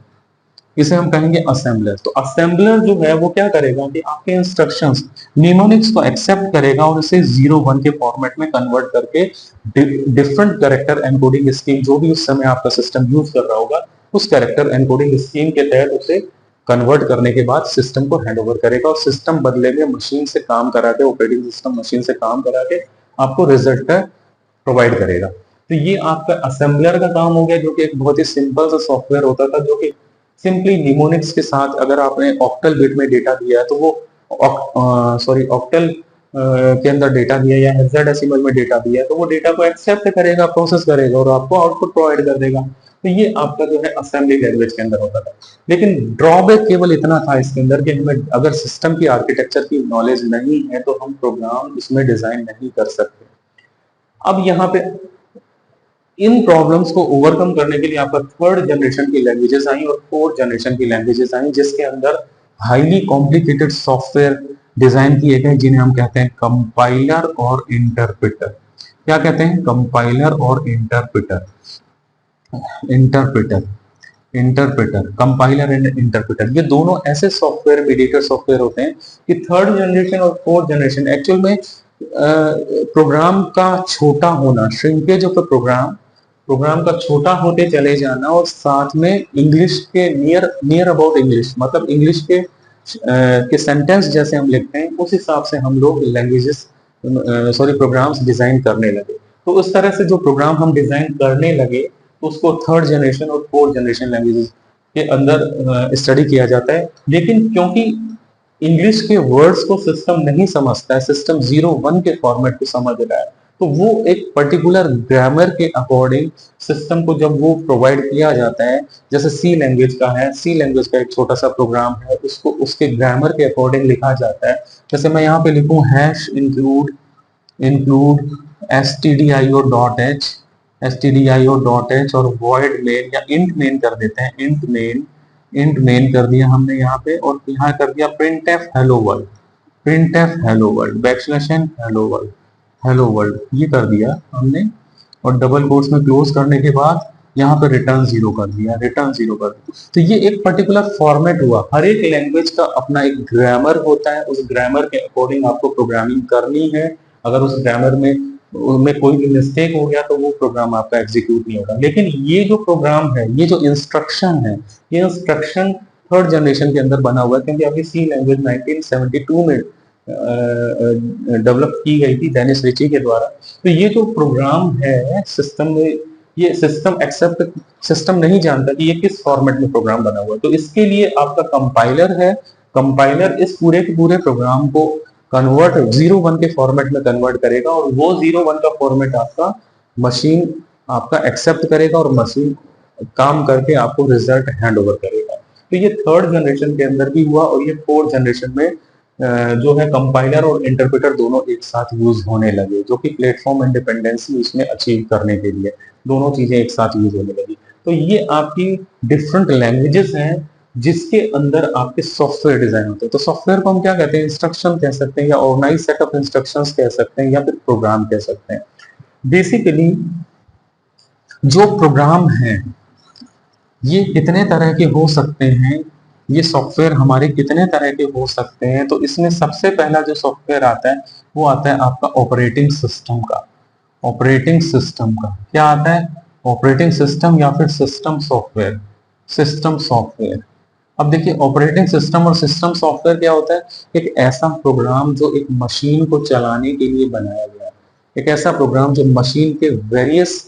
इसे हम कहेंगे असेंबलर। तो असेंबलर जो है वो क्या करेगा कि आपके इंस्ट्रक्शंस, निमोनिक्स को एक्सेप्ट करेगा और इसे 01 के फॉर्मेट में कन्वर्ट करके डिफरेंट कैरेक्टर एनकोडिंग स्कीम, जो भी उस समय आपका सिस्टम यूज कर रहा होगा, उस कैरेक्टर एनकोडिंग स्कीम के तहत उसे कन्वर्ट करने के बाद सिस्टम को हैंड ओवर करेगा, और सिस्टम बदले में मशीन से काम करा के, ऑपरेटिंग सिस्टम मशीन से काम करा के आपको रिजल्ट का प्रोवाइड करेगा। तो ये आपका असेंबलर का काम हो गया, जो कि एक बहुत ही सिंपल सा सॉफ्टवेयर होता था, जो कि सिंपली निमोनिक्स के साथ अगर आपने ऑक्टल बिट में डेटा दिया है, तो वो ऑक्टल के अंदर डेटा दिया या हेक्साडेसिमल में डेटा दिया है, तो वो डेटा को एक्सेप्ट करेगा, प्रोसेस करेगा और आपको आउटपुट प्रोवाइड कर देगा। तो ये आपका जो है असेंबली लैंग्वेज के अंदर होता था। लेकिन ड्रॉबैक केवल इतना था इसके अंदर कि हमें अगर सिस्टम की आर्किटेक्चर की नॉलेज नहीं है, तो हम प्रोग्राम इसमें डिजाइन नहीं कर सकते। अब यहाँ पे इन प्रॉब्लम्स को ओवरकम करने के लिए आपका थर्ड जनरेशन की लैंग्वेजेस आई और फोर्थ जनरेशन की लैंग्वेजेस आई, जिसके अंदर हाईली कॉम्प्लिकेटेड सॉफ्टवेयर डिजाइन किए गए, जिन्हें हम कहते हैं कंपाइलर और इंटरप्रेटर। क्या कहते हैं? कंपाइलर और interpreter. Interpreter, interpreter, compiler and interpreter, ये दोनों ऐसे सॉफ्टवेयर, मीडिएटर सॉफ्टवेयर होते हैं कि थर्ड जनरेशन और फोर्थ जनरेशन एक्चुअल में प्रोग्राम का छोटा होना, श्रिंकेज ऑफ द प्रोग्राम का छोटा होते चले जाना, और साथ में इंग्लिश के नियर अबाउट इंग्लिश, मतलब इंग्लिश के सेंटेंस जैसे हम लिखते हैं, उस हिसाब से हम लोग लैंग्वेजेस, प्रोग्राम्स डिजाइन करने लगे। तो उस तरह से जो प्रोग्राम हम डिजाइन करने लगे, उसको थर्ड जनरेशन और फोर्थ जनरेशन लैंग्वेजेस के अंदर स्टडी किया जाता है। लेकिन क्योंकि इंग्लिश के वर्ड्स को सिस्टम नहीं समझता है, सिस्टम 01 के फॉर्मेट को समझ रहा है, तो वो एक पर्टिकुलर ग्रामर के अकॉर्डिंग सिस्टम को जब वो प्रोवाइड किया जाता है, जैसे सी लैंग्वेज का है, सी लैंग्वेज का एक छोटा सा प्रोग्राम है, उसको उसके ग्रामर के अकॉर्डिंग लिखा जाता है। जैसे मैं यहाँ पे लिखूं हैश इंक्लूड stdio.h और void main या int main कर देते हैं, int main कर दिया हमने यहाँ पे, और यहाँ कर दिया printf hello world hello world ये कर दिया हमने, और डबल कोट्स में क्लोज करने के बाद यहाँ पे रिटर्न जीरो कर दिया, रिटर्न जीरो कर दिया। तो ये एक पर्टिकुलर फॉर्मेट हुआ। हर एक लैंग्वेज का अपना एक ग्रामर होता है, उस ग्रामर के अकॉर्डिंग आपको प्रोग्रामिंग करनी है। अगर उस ग्रामर में कोई भी मिस्टेक हो गया तो वो प्रोग्राम आपका एग्जीक्यूट नहीं होगा। लेकिन ये जो प्रोग्राम है, ये जो इंस्ट्रक्शन है, ये इंस्ट्रक्शन थर्ड जनरेशन के अंदर बना हुआ है, क्योंकि अभी सी लैंग्वेज 1972 में डेवलप की गई थी डेनिस रिची के द्वारा। तो ये जो प्रोग्राम है सिस्टम में, ये सिस्टम नहीं जानता कि ये किस फॉर्मेट में प्रोग्राम बना हुआ है। तो इसके लिए आपका कंपाइलर है। कंपाइलर इस पूरे के पूरे प्रोग्राम को कन्वर्ट 0-1 के फॉर्मेट में कन्वर्ट करेगा, और वो 0-1 का फॉर्मेट आपका मशीन आपका एक्सेप्ट करेगा, और मशीन काम करके आपको रिजल्ट हैंड ओवर करेगा। तो ये थर्ड जनरेशन के अंदर भी हुआ, और ये फोर्थ जनरेशन में जो है कंपाइलर और इंटरप्रेटर दोनों एक साथ यूज होने लगे, जो कि प्लेटफॉर्म इंडिपेंडेंसी उसमें अचीव करने के लिए दोनों चीजें एक साथ यूज होने लगी। तो ये आपकी डिफरेंट लैंग्वेजेस हैं जिसके अंदर आपके सॉफ्टवेयर डिजाइन होते हैं। तो सॉफ्टवेयर को हम क्या कहते हैं? इंस्ट्रक्शन कह सकते हैं, या ऑर्गेनाइज सेट ऑफ इंस्ट्रक्शंस कह सकते हैं, या फिर प्रोग्राम कह सकते हैं। बेसिकली जो प्रोग्राम है ये कितने तरह के हो सकते हैं, ये सॉफ्टवेयर हमारे कितने तरह के हो सकते हैं? तो इसमें सबसे पहला जो सॉफ्टवेयर आता है वो आता है आपका ऑपरेटिंग सिस्टम का। ऑपरेटिंग सिस्टम का क्या आता है? ऑपरेटिंग सिस्टम या फिर सिस्टम सॉफ्टवेयर। System software. अब देखिए, ऑपरेटिंग सिस्टम और सिस्टम सॉफ्टवेयर क्या होता है? एक ऐसा प्रोग्राम जो एक मशीन को चलाने के लिए बनाया गया है। एक ऐसा प्रोग्राम जो मशीन के वेरियस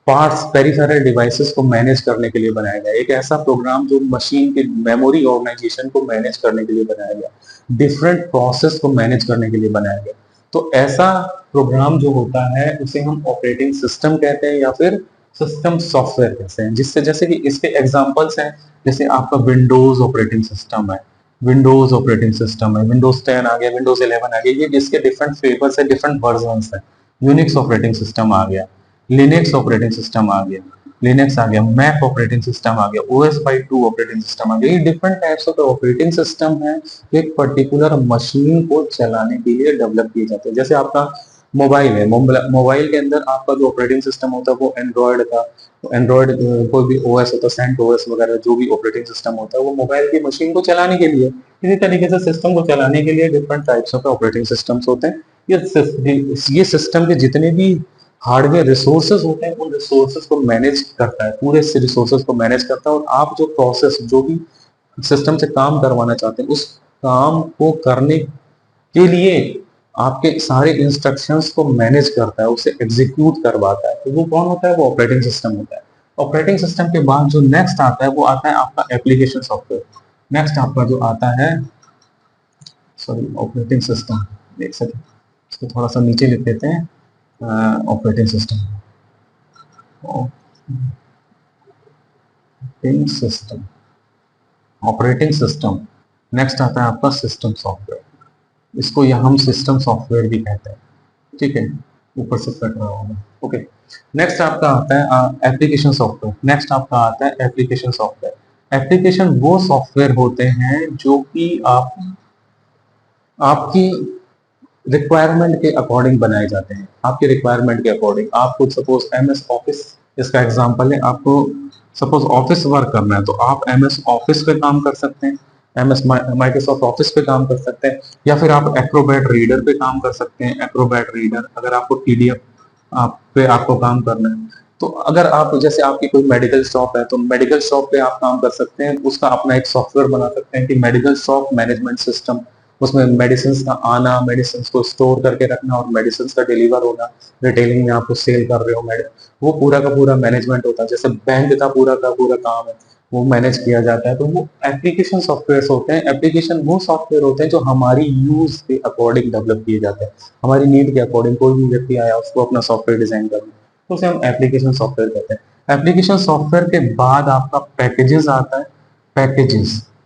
पार्ट्स, पेरिफेरल डिवाइसेस को मैनेज करने के लिए बनाया गया। एक ऐसा प्रोग्राम जो मशीन के मेमोरी ऑर्गेनाइजेशन को मैनेज करने के लिए बनाया गया, डिफरेंट प्रोसेस को मैनेज करने के लिए बनाया गया। तो ऐसा प्रोग्राम जो होता है उसे हम ऑपरेटिंग सिस्टम कहते हैं, या फिर सिस्टम सॉफ्टवेयर कहते हैं। जिससे जैसे कि इसके एग्जांपल्स हैं, जैसे आपका विंडोज ऑपरेटिंग सिस्टम है, विंडोज ऑपरेटिंग सिस्टम है, विंडोज 10 आ गया, विंडोज 11 आ गया, ये जिसके डिफरेंट फ्लेवर्स है, डिफरेंट वर्जन्स है। यूनिक्स ऑपरेटिंग सिस्टम आ गया, लिनक्स ऑपरेटिंग सिस्टम आ गया, लिनक्स आ गया, मैक ऑपरेटिंग सिस्टम आ गया, ओएस बाई 2 ऑपरेटिंग सिस्टम आ गया। ये different types of operating system है, एक पर्टिकुलर मशीन को चलाने के लिए डेवलप किए जाते हैं। जैसे आपका मोबाइल है, मोबाइल के अंदर आपका जो ऑपरेटिंग सिस्टम होता है वो एंड्रॉयड का, एंड्रॉयड कोई भी ओएस होता है, सेंट ओएस वगैरह जो भी ऑपरेटिंग सिस्टम होता है वो मोबाइल की मशीन को चलाने के लिए। इसी तरीके से सिस्टम को चलाने के लिए different types of operating systems होते हैं। ये सिस्टम के जितने भी हार्डवेयर रिसोर्सेज होते हैं उन रिसोर्सेज को मैनेज करता है, पूरे रिसोर्सेज को मैनेज करता है। और आप जो प्रोसेस, जो भी सिस्टम से काम करवाना चाहते हैं, उस काम को करने के लिए आपके सारे इंस्ट्रक्शंस को मैनेज करता है, उसे एग्जीक्यूट करवाता है। तो वो कौन होता है? वो ऑपरेटिंग सिस्टम होता है। ऑपरेटिंग सिस्टम के बाद जो नेक्स्ट आता है वो आता है आपका एप्लीकेशन सॉफ्टवेयर। नेक्स्ट आपका जो आता है, सॉरी, ऑपरेटिंग सिस्टम, देख सकते इसको थोड़ा सा नीचे लिख देते हैं, operating system, operating system, operating system. Next आता है आपका सिस्टम सॉफ्टवेयर, इसको यहाँ हम सिस्टम सॉफ्टवेयर भी कहते हैं, ठीक है, ऊपर से कट रहा होगा, ओके। नेक्स्ट आपका आता है एप्लीकेशन सॉफ्टवेयर। नेक्स्ट आपका आता है एप्लीकेशन सॉफ्टवेयर। एप्लीकेशन वो सॉफ्टवेयर होते हैं जो कि आपकी रिक्वायरमेंट के अकॉर्डिंग बनाए जाते हैं। आपके रिक्वायरमेंट के अकॉर्डिंग, आपको सपोज एमएस ऑफिस इसका एग्जांपल है, आपको सपोज ऑफिस वर्क करना है तो आप एमएस ऑफिस पे काम कर सकते हैं, एमएस माइक्रोसॉफ्ट ऑफिस पे काम कर सकते हैं, या फिर आप एक्रोबैट रीडर पे काम कर सकते हैं। एक्रोबैट रीडर, अगर आपको पीडीएफ आप पे आपको काम करना है, तो अगर आप, जैसे आपकी कोई मेडिकल शॉप है तो मेडिकल शॉप पे आप काम कर सकते हैं, उसका अपना एक सॉफ्टवेयर बना सकते हैं कि मेडिकल शॉप मैनेजमेंट सिस्टम। उसमें मेडिसिन का आना, मेडिसिन को स्टोर करके रखना और मेडिसिन का डिलीवर होना, रिटेलिंग में आपको सेल कर रहे हो वो पूरा का पूरा मैनेजमेंट होता है। जैसे बैंक का पूरा काम है वो मैनेज किया जाता है। तो वो एप्लीकेशन सॉफ्टवेयर होते हैं। एप्लीकेशन वो सॉफ्टवेयर होते हैं जो हमारी यूज के अकॉर्डिंग डेवलप किए जाते हैं, हमारी नीड के अकॉर्डिंग। कोई भी व्यक्ति आया उसको अपना सॉफ्टवेयर डिजाइन करना, तो उसे हम एप्लीकेशन सॉफ्टवेयर कहते हैं। एप्लीकेशन सॉफ्टवेयर के बाद आपका पैकेजेस आता है।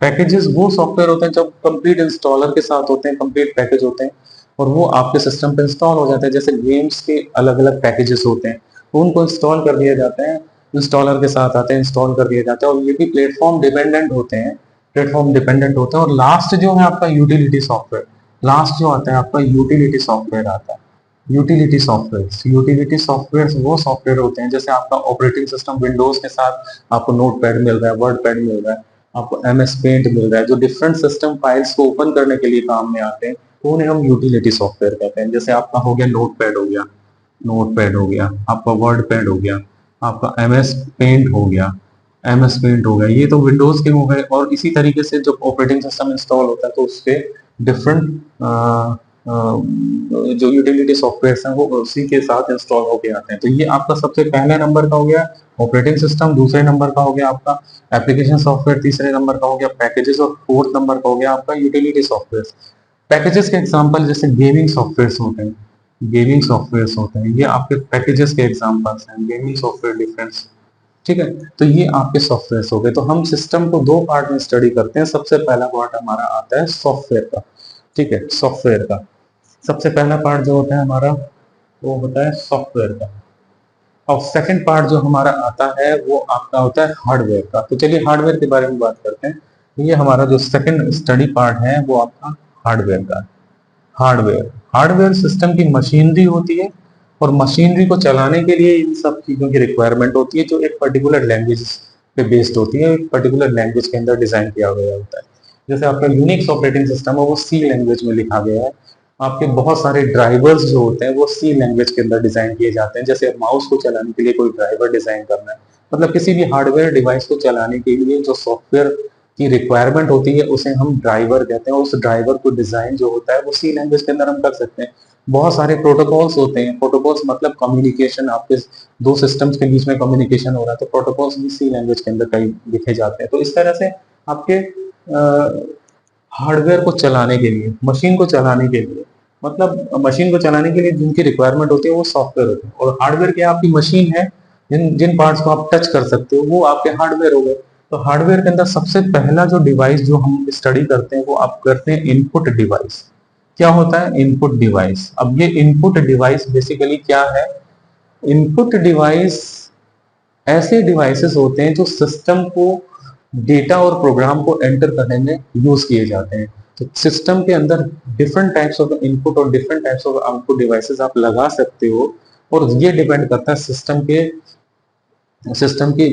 पैकेजेस वो सॉफ्टवेयर होते हैं जब कंप्लीट इंस्टॉलर के साथ होते हैं, कंप्लीट पैकेज होते हैं और वो आपके सिस्टम पे इंस्टॉल हो जाते हैं। जैसे गेम्स के अलग अलग पैकेजेस होते हैं, उनको इंस्टॉल कर दिए जाते हैं, इंस्टॉलर के साथ आते हैं, इंस्टॉल कर दिए जाते हैं। और ये भी प्लेटफॉर्म डिपेंडेंट होते हैं, और लास्ट जो है आपका यूटिलिटी सॉफ्टवेयर, लास्ट जो आता है आपका यूटिलिटी सॉफ्टवेयर आता है। यूटिलिटी सॉफ्टवेयर वो सॉफ्टवेयर होते हैं, जैसे आपका ऑपरेटिंग सिस्टम विंडोज के साथ आपको नोट पैड मिल रहा है, वर्ड पैड मिल रहा है, आपको MS पेंट मिल रहा है, जो डिफरेंट सिस्टम फाइल्स को ओपन करने के लिए काम में आते हैं, तो उन्हें हम यूटिलिटी सॉफ्टवेयर कहते हैं। जैसे आपका हो गया नोट पैड हो गया, आपका वर्ड पैड हो गया, आपका MS पेंट हो गया, ये तो विंडोज के हो गए। और इसी तरीके से जब ऑपरेटिंग सिस्टम इंस्टॉल होता है तो उसके डिफरेंट जो यूटिलिटी सॉफ्टवेयर हैं वो उसी के साथ इंस्टॉल होके आते हैं। तो ये आपका सबसे पहले नंबर का हो गया ऑपरेटिंग सिस्टम, दूसरे नंबर का हो गया आपका एप्लीकेशन सॉफ्टवेयर, तीसरे नंबर का हो गया पैकेजेस, और फोर्थ नंबर का हो गया आपका यूटिलिटी सॉफ्टवेयर। पैकेजेस के एग्जांपल जैसे गेमिंग सॉफ्टवेयर होते हैं, ये आपके पैकेजेस के एग्जांपल्स हैं, गेमिंग सॉफ्टवेयर डिफरेंस। ठीक है, तो ये आपके सॉफ्टवेयर हो गए। तो हम सिस्टम को दो पार्ट में स्टडी करते हैं। सबसे पहला पार्ट हमारा आता है सॉफ्टवेयर का। ठीक है, सॉफ्टवेयर का सबसे पहला पार्ट जो होता है हमारा वो होता है सॉफ्टवेयर का, और सेकंड पार्ट जो हमारा आता है वो आपका होता है हार्डवेयर का। तो चलिए हार्डवेयर के बारे में बात करते हैं। ये हमारा जो सेकंड स्टडी पार्ट है वो आपका हार्डवेयर का है। हार्डवेयर सिस्टम की मशीनरी होती है, और मशीनरी को चलाने के लिए इन सब चीजों की रिक्वायरमेंट होती है, जो एक पर्टिकुलर लैंग्वेज पे बेस्ड होती है, एक पर्टिकुलर लैंग्वेज के अंदर डिजाइन किया गया होता है। जैसे आपका यूनिक्स ऑपरेटिंग सिस्टम है वो C लैंग्वेज में लिखा गया है। आपके बहुत सारे ड्राइवर्स जो होते हैं वो C लैंग्वेज के अंदर डिजाइन किए जाते हैं। जैसे माउस को चलाने के लिए कोई ड्राइवर डिजाइन करना है, मतलब किसी भी हार्डवेयर डिवाइस को चलाने के लिए जो सॉफ्टवेयर की रिक्वायरमेंट होती है उसे हम ड्राइवर कहते हैं। उस ड्राइवर को डिजाइन जो होता है वो C लैंग्वेज के अंदर हम कर सकते हैं। बहुत सारे प्रोटोकॉल्स होते हैं, प्रोटोकॉल्स मतलब कम्युनिकेशन, आपके दो सिस्टम्स के बीच में कम्युनिकेशन हो रहा है, तो प्रोटोकॉल्स भी C लैंग्वेज के अंदर कई लिखे जाते हैं। तो इस तरह से आपके हार्डवेयर को चलाने के लिए, मशीन को चलाने के लिए, मतलब मशीन को चलाने के लिए जिनकी रिक्वायरमेंट होती है वो सॉफ्टवेयर होते हैं। और हार्डवेयर क्या आपकी मशीन है, जिन जिन पार्ट्स को आप टच कर सकते हो वो आपके हार्डवेयर हो गए। तो हार्डवेयर के अंदर सबसे पहला जो डिवाइस जो हम स्टडी करते हैं वो आप करते हैं इनपुट डिवाइस। क्या होता है इनपुट डिवाइस? अब ये इनपुट डिवाइस बेसिकली क्या है? इनपुट डिवाइस ऐसे डिवाइसेस होते हैं जो सिस्टम को डेटा और प्रोग्राम को एंटर करने में यूज किए जाते हैं। तो सिस्टम के अंदर डिफरेंट टाइप्स ऑफ इनपुट और different types of output devices आप लगा सकते हो, और ये डिपेंड करता है सिस्टम की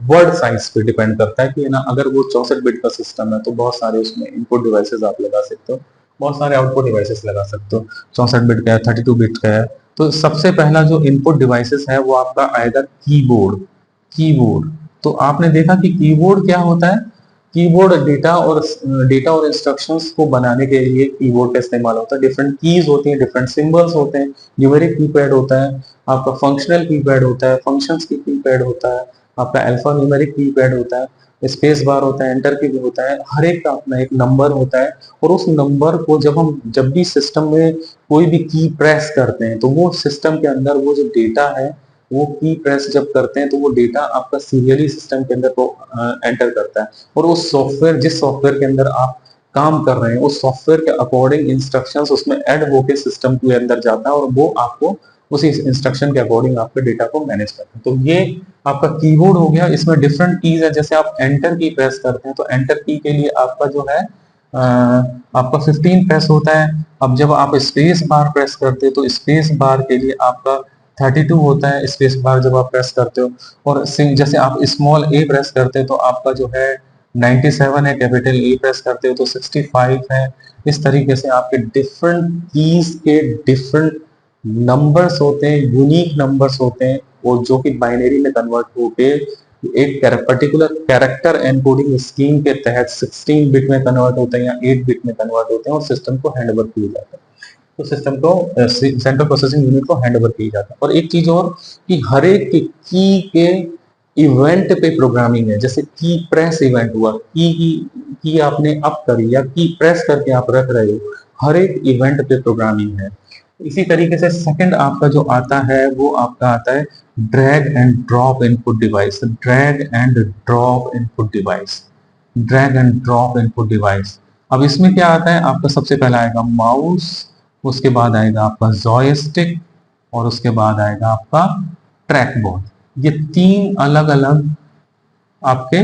वर्ड साइज पे डिपेंड करता है कि ना, अगर वो 64 बिट का सिस्टम है तो बहुत सारे उसमें इनपुट डिवाइसेस आप लगा सकते हो, बहुत सारे आउटपुट डिवाइसेस लगा सकते हो। 64 बिट का है, 32 बिट का है। तो सबसे पहला जो इनपुट डिवाइसेस है वो आपका आएगा कीबोर्ड। तो आपने देखा कि कीबोर्ड क्या होता है? कीबोर्ड डेटा और इंस्ट्रक्शंस को बनाने के लिए कीबोर्ड का इस्तेमाल होता है। डिफरेंट कीज होती हैं, डिफरेंट सिंबल्स होते हैं, न्यूमेरिक कीपैड होता है, आपका फंक्शनल कीपैड होता है, फंक्शंस की कीपैड होता है, आपका अल्फा न्यूमेरिक कीपैड होता है, स्पेस बार होता है, एंटर की होता है। हर एक का अपना एक नंबर होता है, और उस नंबर को जब भी सिस्टम में कोई भी की प्रेस करते हैं तो वो सिस्टम के अंदर वो जो डेटा है वो की प्रेस जब करते हैं तो वो डेटा आपका सीरियली सिस्टम के अंदर को एंटर करता है, और उस सॉफ्टवेयर जिस सॉफ्टवेयर के अंदर आप काम कर रहे हैं उस सॉफ्टवेयर के अकॉर्डिंग इंस्ट्रक्शंस उसमें ऐड होके सिस्टम के अंदर जाता है, और वो आपको उसी इंस्ट्रक्शन के अकॉर्डिंग आपके डेटा को मैनेज करते हैं। तो ये आपका कीबोर्ड हो गया। इसमें डिफरेंट कीज है, जैसे आप एंटर की प्रेस करते हैं तो एंटर की के लिए आपका जो है आपका 15 प्रेस होता है। अब जब आप स्पेस बार प्रेस करते हैं तो स्पेस बार के लिए आपका 32 होता है स्पेस बार जब आप प्रेस करते हो। और जैसे आप स्मॉल ए प्रेस करते हैं तो आपका जो है 97 है, कैपिटल ए प्रेस करते हो तो 65 है। इस तरीके से आपके डिफरेंट कीज के डिफरेंट नंबर्स होते हैं, यूनिक नंबर्स होते हैं, और जो कि बाइनरी में कन्वर्ट होके एक पर्टिकुलर कैरेक्टर एनकोडिंग स्कीम के तहत 16 बिट में कन्वर्ट होते हैं या 8 बिट में कन्वर्ट होते हैं, और सिस्टम को हैंडओवर किया जाता है। तो सिस्टम को सेंट्रल प्रोसेसिंग यूनिट को हैंडओवर किया जाता है। और एक चीज और कि हर एक की के इवेंट पे प्रोग्रामिंग है। जैसे की प्रेस इवेंट हुआ, की आपने अप करी या की प्रेस करके आप रख रहे हो, हर एक इवेंट पे प्रोग्रामिंग है। इसी तरीके से सेकंड आपका जो आता है वो आपका आता है drag and drop input device. अब इसमें क्या आता है? आपका सबसे पहला आएगा माउस, उसके बाद आएगा आपका जॉयस्टिक, और उसके बाद आएगा आपका ट्रैक बॉल। ये तीन अलग अलग आपके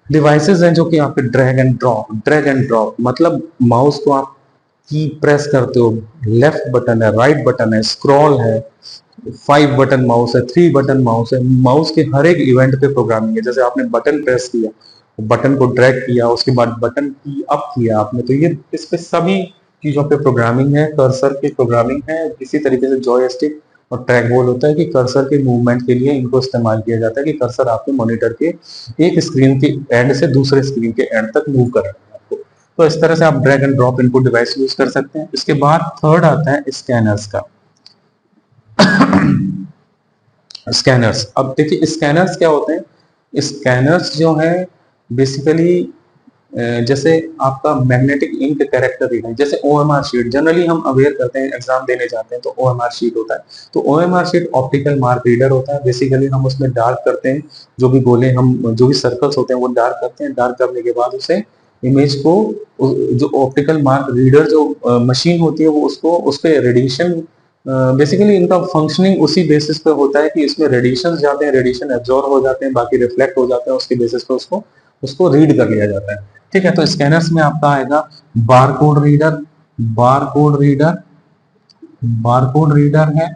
डिवाइसेस हैं जो कि आपके ड्रैग एंड ड्रॉप मतलब माउस को आप की प्रेस करते हो, लेफ्ट बटन है, राइट बटन है, स्क्रॉल है, 5 बटन माउस है, 3 बटन माउस है। माउस के हर एक इवेंट पे प्रोग्रामिंग है। जैसे आपने बटन प्रेस किया, बटन को ड्रैग किया, उसके बाद बटन की अप किया आपने, तो ये इस पे सभी चीजों पे प्रोग्रामिंग है, कर्सर की प्रोग्रामिंग है। इसी तरीके से जॉयस्टिक और ट्रैक बॉल होता है कि कर्सर के मूवमेंट के लिए इनको इस्तेमाल किया जाता है कि कर्सर आपके मॉनिटर के एक स्क्रीन के एंड से दूसरे स्क्रीन के एंड तक मूव कर रहा है आपको। तो इस तरह से आप drag and drop input device use कर सकते हैं। इसके बाद थर्ड आता है स्कैनर्स का। स्कैनर्स, अब देखिए स्कैनर्स क्या होते हैं। स्कैनर्स जो है बेसिकली जैसे आपका मैग्नेटिक इंक कैरेक्टर रीडर है, जैसे ओएमआर शीट जनरली हम अवेयर करते हैं, एग्जाम देने जाते हैं तो ओएमआर शीट होता है। तो OMR sheet optical mark reader होता है। बेसिकली हम उसमें डार्क करते हैं, जो भी गोले हम जो भी सर्कल्स होते हैं वो डार्क करते हैं। डार्क करने के बाद उसे इमेज को जो ऑप्टिकल मार्क रीडर जो मशीन होती है वो उसको उस पर रेडिएशन, बेसिकली इनका फंक्शनिंग उसी बेसिस पे होता है कि इसमें रेडिएशन जाते हैं, रेडिएशन एब्जॉर्ब हो जाते हैं, बाकी रिफ्लेक्ट हो जाते हैं, उसके बेसिस पे उसको उसको रीड कर लिया जाता है। ठीक है, तो स्कैनर्स में आपका आएगा barcode reader, barcode reader, barcode reader है,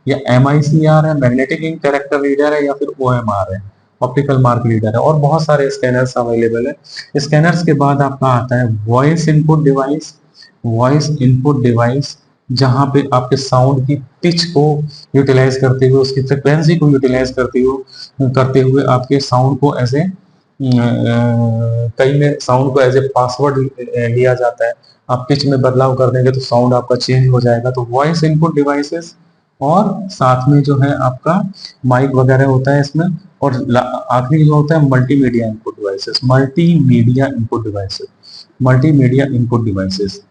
या MICR है, मैग्नेटिक इंक कैरेक्टर रीडर है, या फिर OMR है, ऑप्टिकल मार्क रीडर है, और बहुत सारे स्कैनर्स अवेलेबल है। स्कैनर्स के बाद आपका आता है voice input device. Voice input device जहां पे आपके साउंड की पिच को यूटिलाइज करते हुए, उसकी फ्रिक्वेंसी को यूटिलाइज करते हुए आपके साउंड को एज ए कई में साउंड को एज ए पासवर्ड लिया जाता है। आप पिच में बदलाव कर देंगे तो साउंड आपका चेंज हो जाएगा। तो वॉइस इनपुट डिवाइसेस, और साथ में जो है आपका माइक वगैरह होता है इसमें, और आखिरी जो होता है multimedia input devices. Multimedia input devices, multimedia input devices,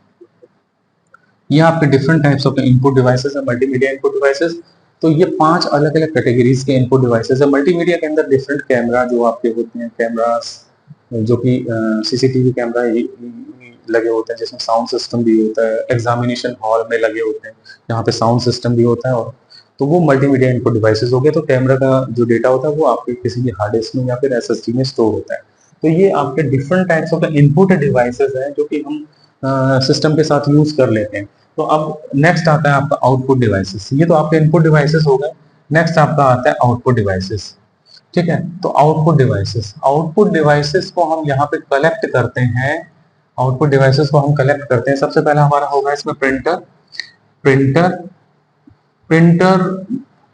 ये आपके different types of input devices है, मल्टीमीडिया इनपुट डिवाइसेस। तो ये 5 अलग अलग कैटेगरीज के इनपुट डिवाइसेस है। मल्टीमीडिया के अंदर डिफरेंट कैमरा जो आपके होते हैं, कैमरास जो कि CCTV कैमरा लगे होते हैं, जिसमें साउंड सिस्टम भी होता है, एग्जामिनेशन हॉल में लगे होते हैं यहाँ पे साउंड सिस्टम भी होता है, और तो वो मल्टीमीडिया इनपुट डिवाइसेस हो गए। तो कैमरा का जो डेटा होता है वो आपके किसी भी हार्ड डिस्क में या फिर SSD में स्टोर होता है। तो ये आपके different types of input devices हैं जो कि हम सिस्टम के साथ यूज कर लेते हैं। तो अब नेक्स्ट आता है आपका आउटपुट डिवाइसेस। ये तो आपके इनपुट डिवाइसेस हो गए। नेक्स्ट आपका आता है आउटपुट डिवाइसेस। ठीक है, तो आउटपुट डिवाइसेस, आउटपुट डिवाइसेस को हम यहाँ पे कलेक्ट करते हैं। आउटपुट डिवाइसेस को हम कलेक्ट करते हैं। सबसे पहला हमारा होगा इसमें प्रिंटर। प्रिंटर, प्रिंटर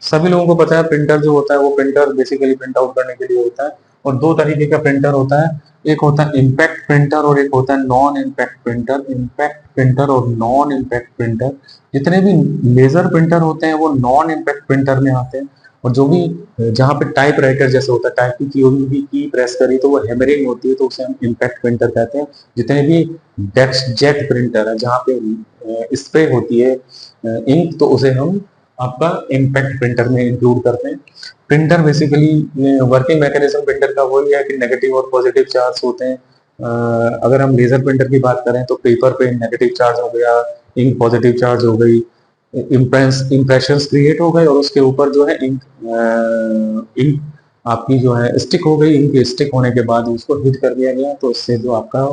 सभी लोगों को पता है, प्रिंटर जो होता है वो प्रिंटर बेसिकली प्रिंट आउट करने के लिए होता है। और दो तरीके का प्रिंटर होता है, एक होता है इम्पैक्ट प्रिंटर और एक होता है non impact printer. Impact printer और नॉन इम्पैक्ट प्रिंटर, जितने भी लेजर प्रिंटर होते हैं वो नॉन इम्पैक्ट प्रिंटर में आते हैं। और जो भी जहाँ पे टाइप राइटर जैसे होता है, टाइप की की प्रेस करी तो वो हैमरिंग होती है, तो उसे हम इम्पैक्ट प्रिंटर कहते हैं। जितने भी डेस्क जेट प्रिंटर है जहाँ पे स्प्रे होती है इंक, तो उसे हम आपका इम्पैक्ट प्रिंटर में इंक्लूड करते हैं। Printer basically working mechanism printer का वही है कि नेगेटिव और पॉजिटिव चार्ज होते हैं। अगर हम लेजर प्रिंटर की बात करें तो पेपर पे नेगेटिव चार्ज हो गया, इंक पॉजिटिव चार्ज हो गई, इम्प्रेशंस क्रिएट हो गए, और उसके ऊपर जो है इंक आपकी जो है स्टिक हो गई। इंक स्टिक होने के बाद उसको हीट कर दिया गया, तो इससे जो आपका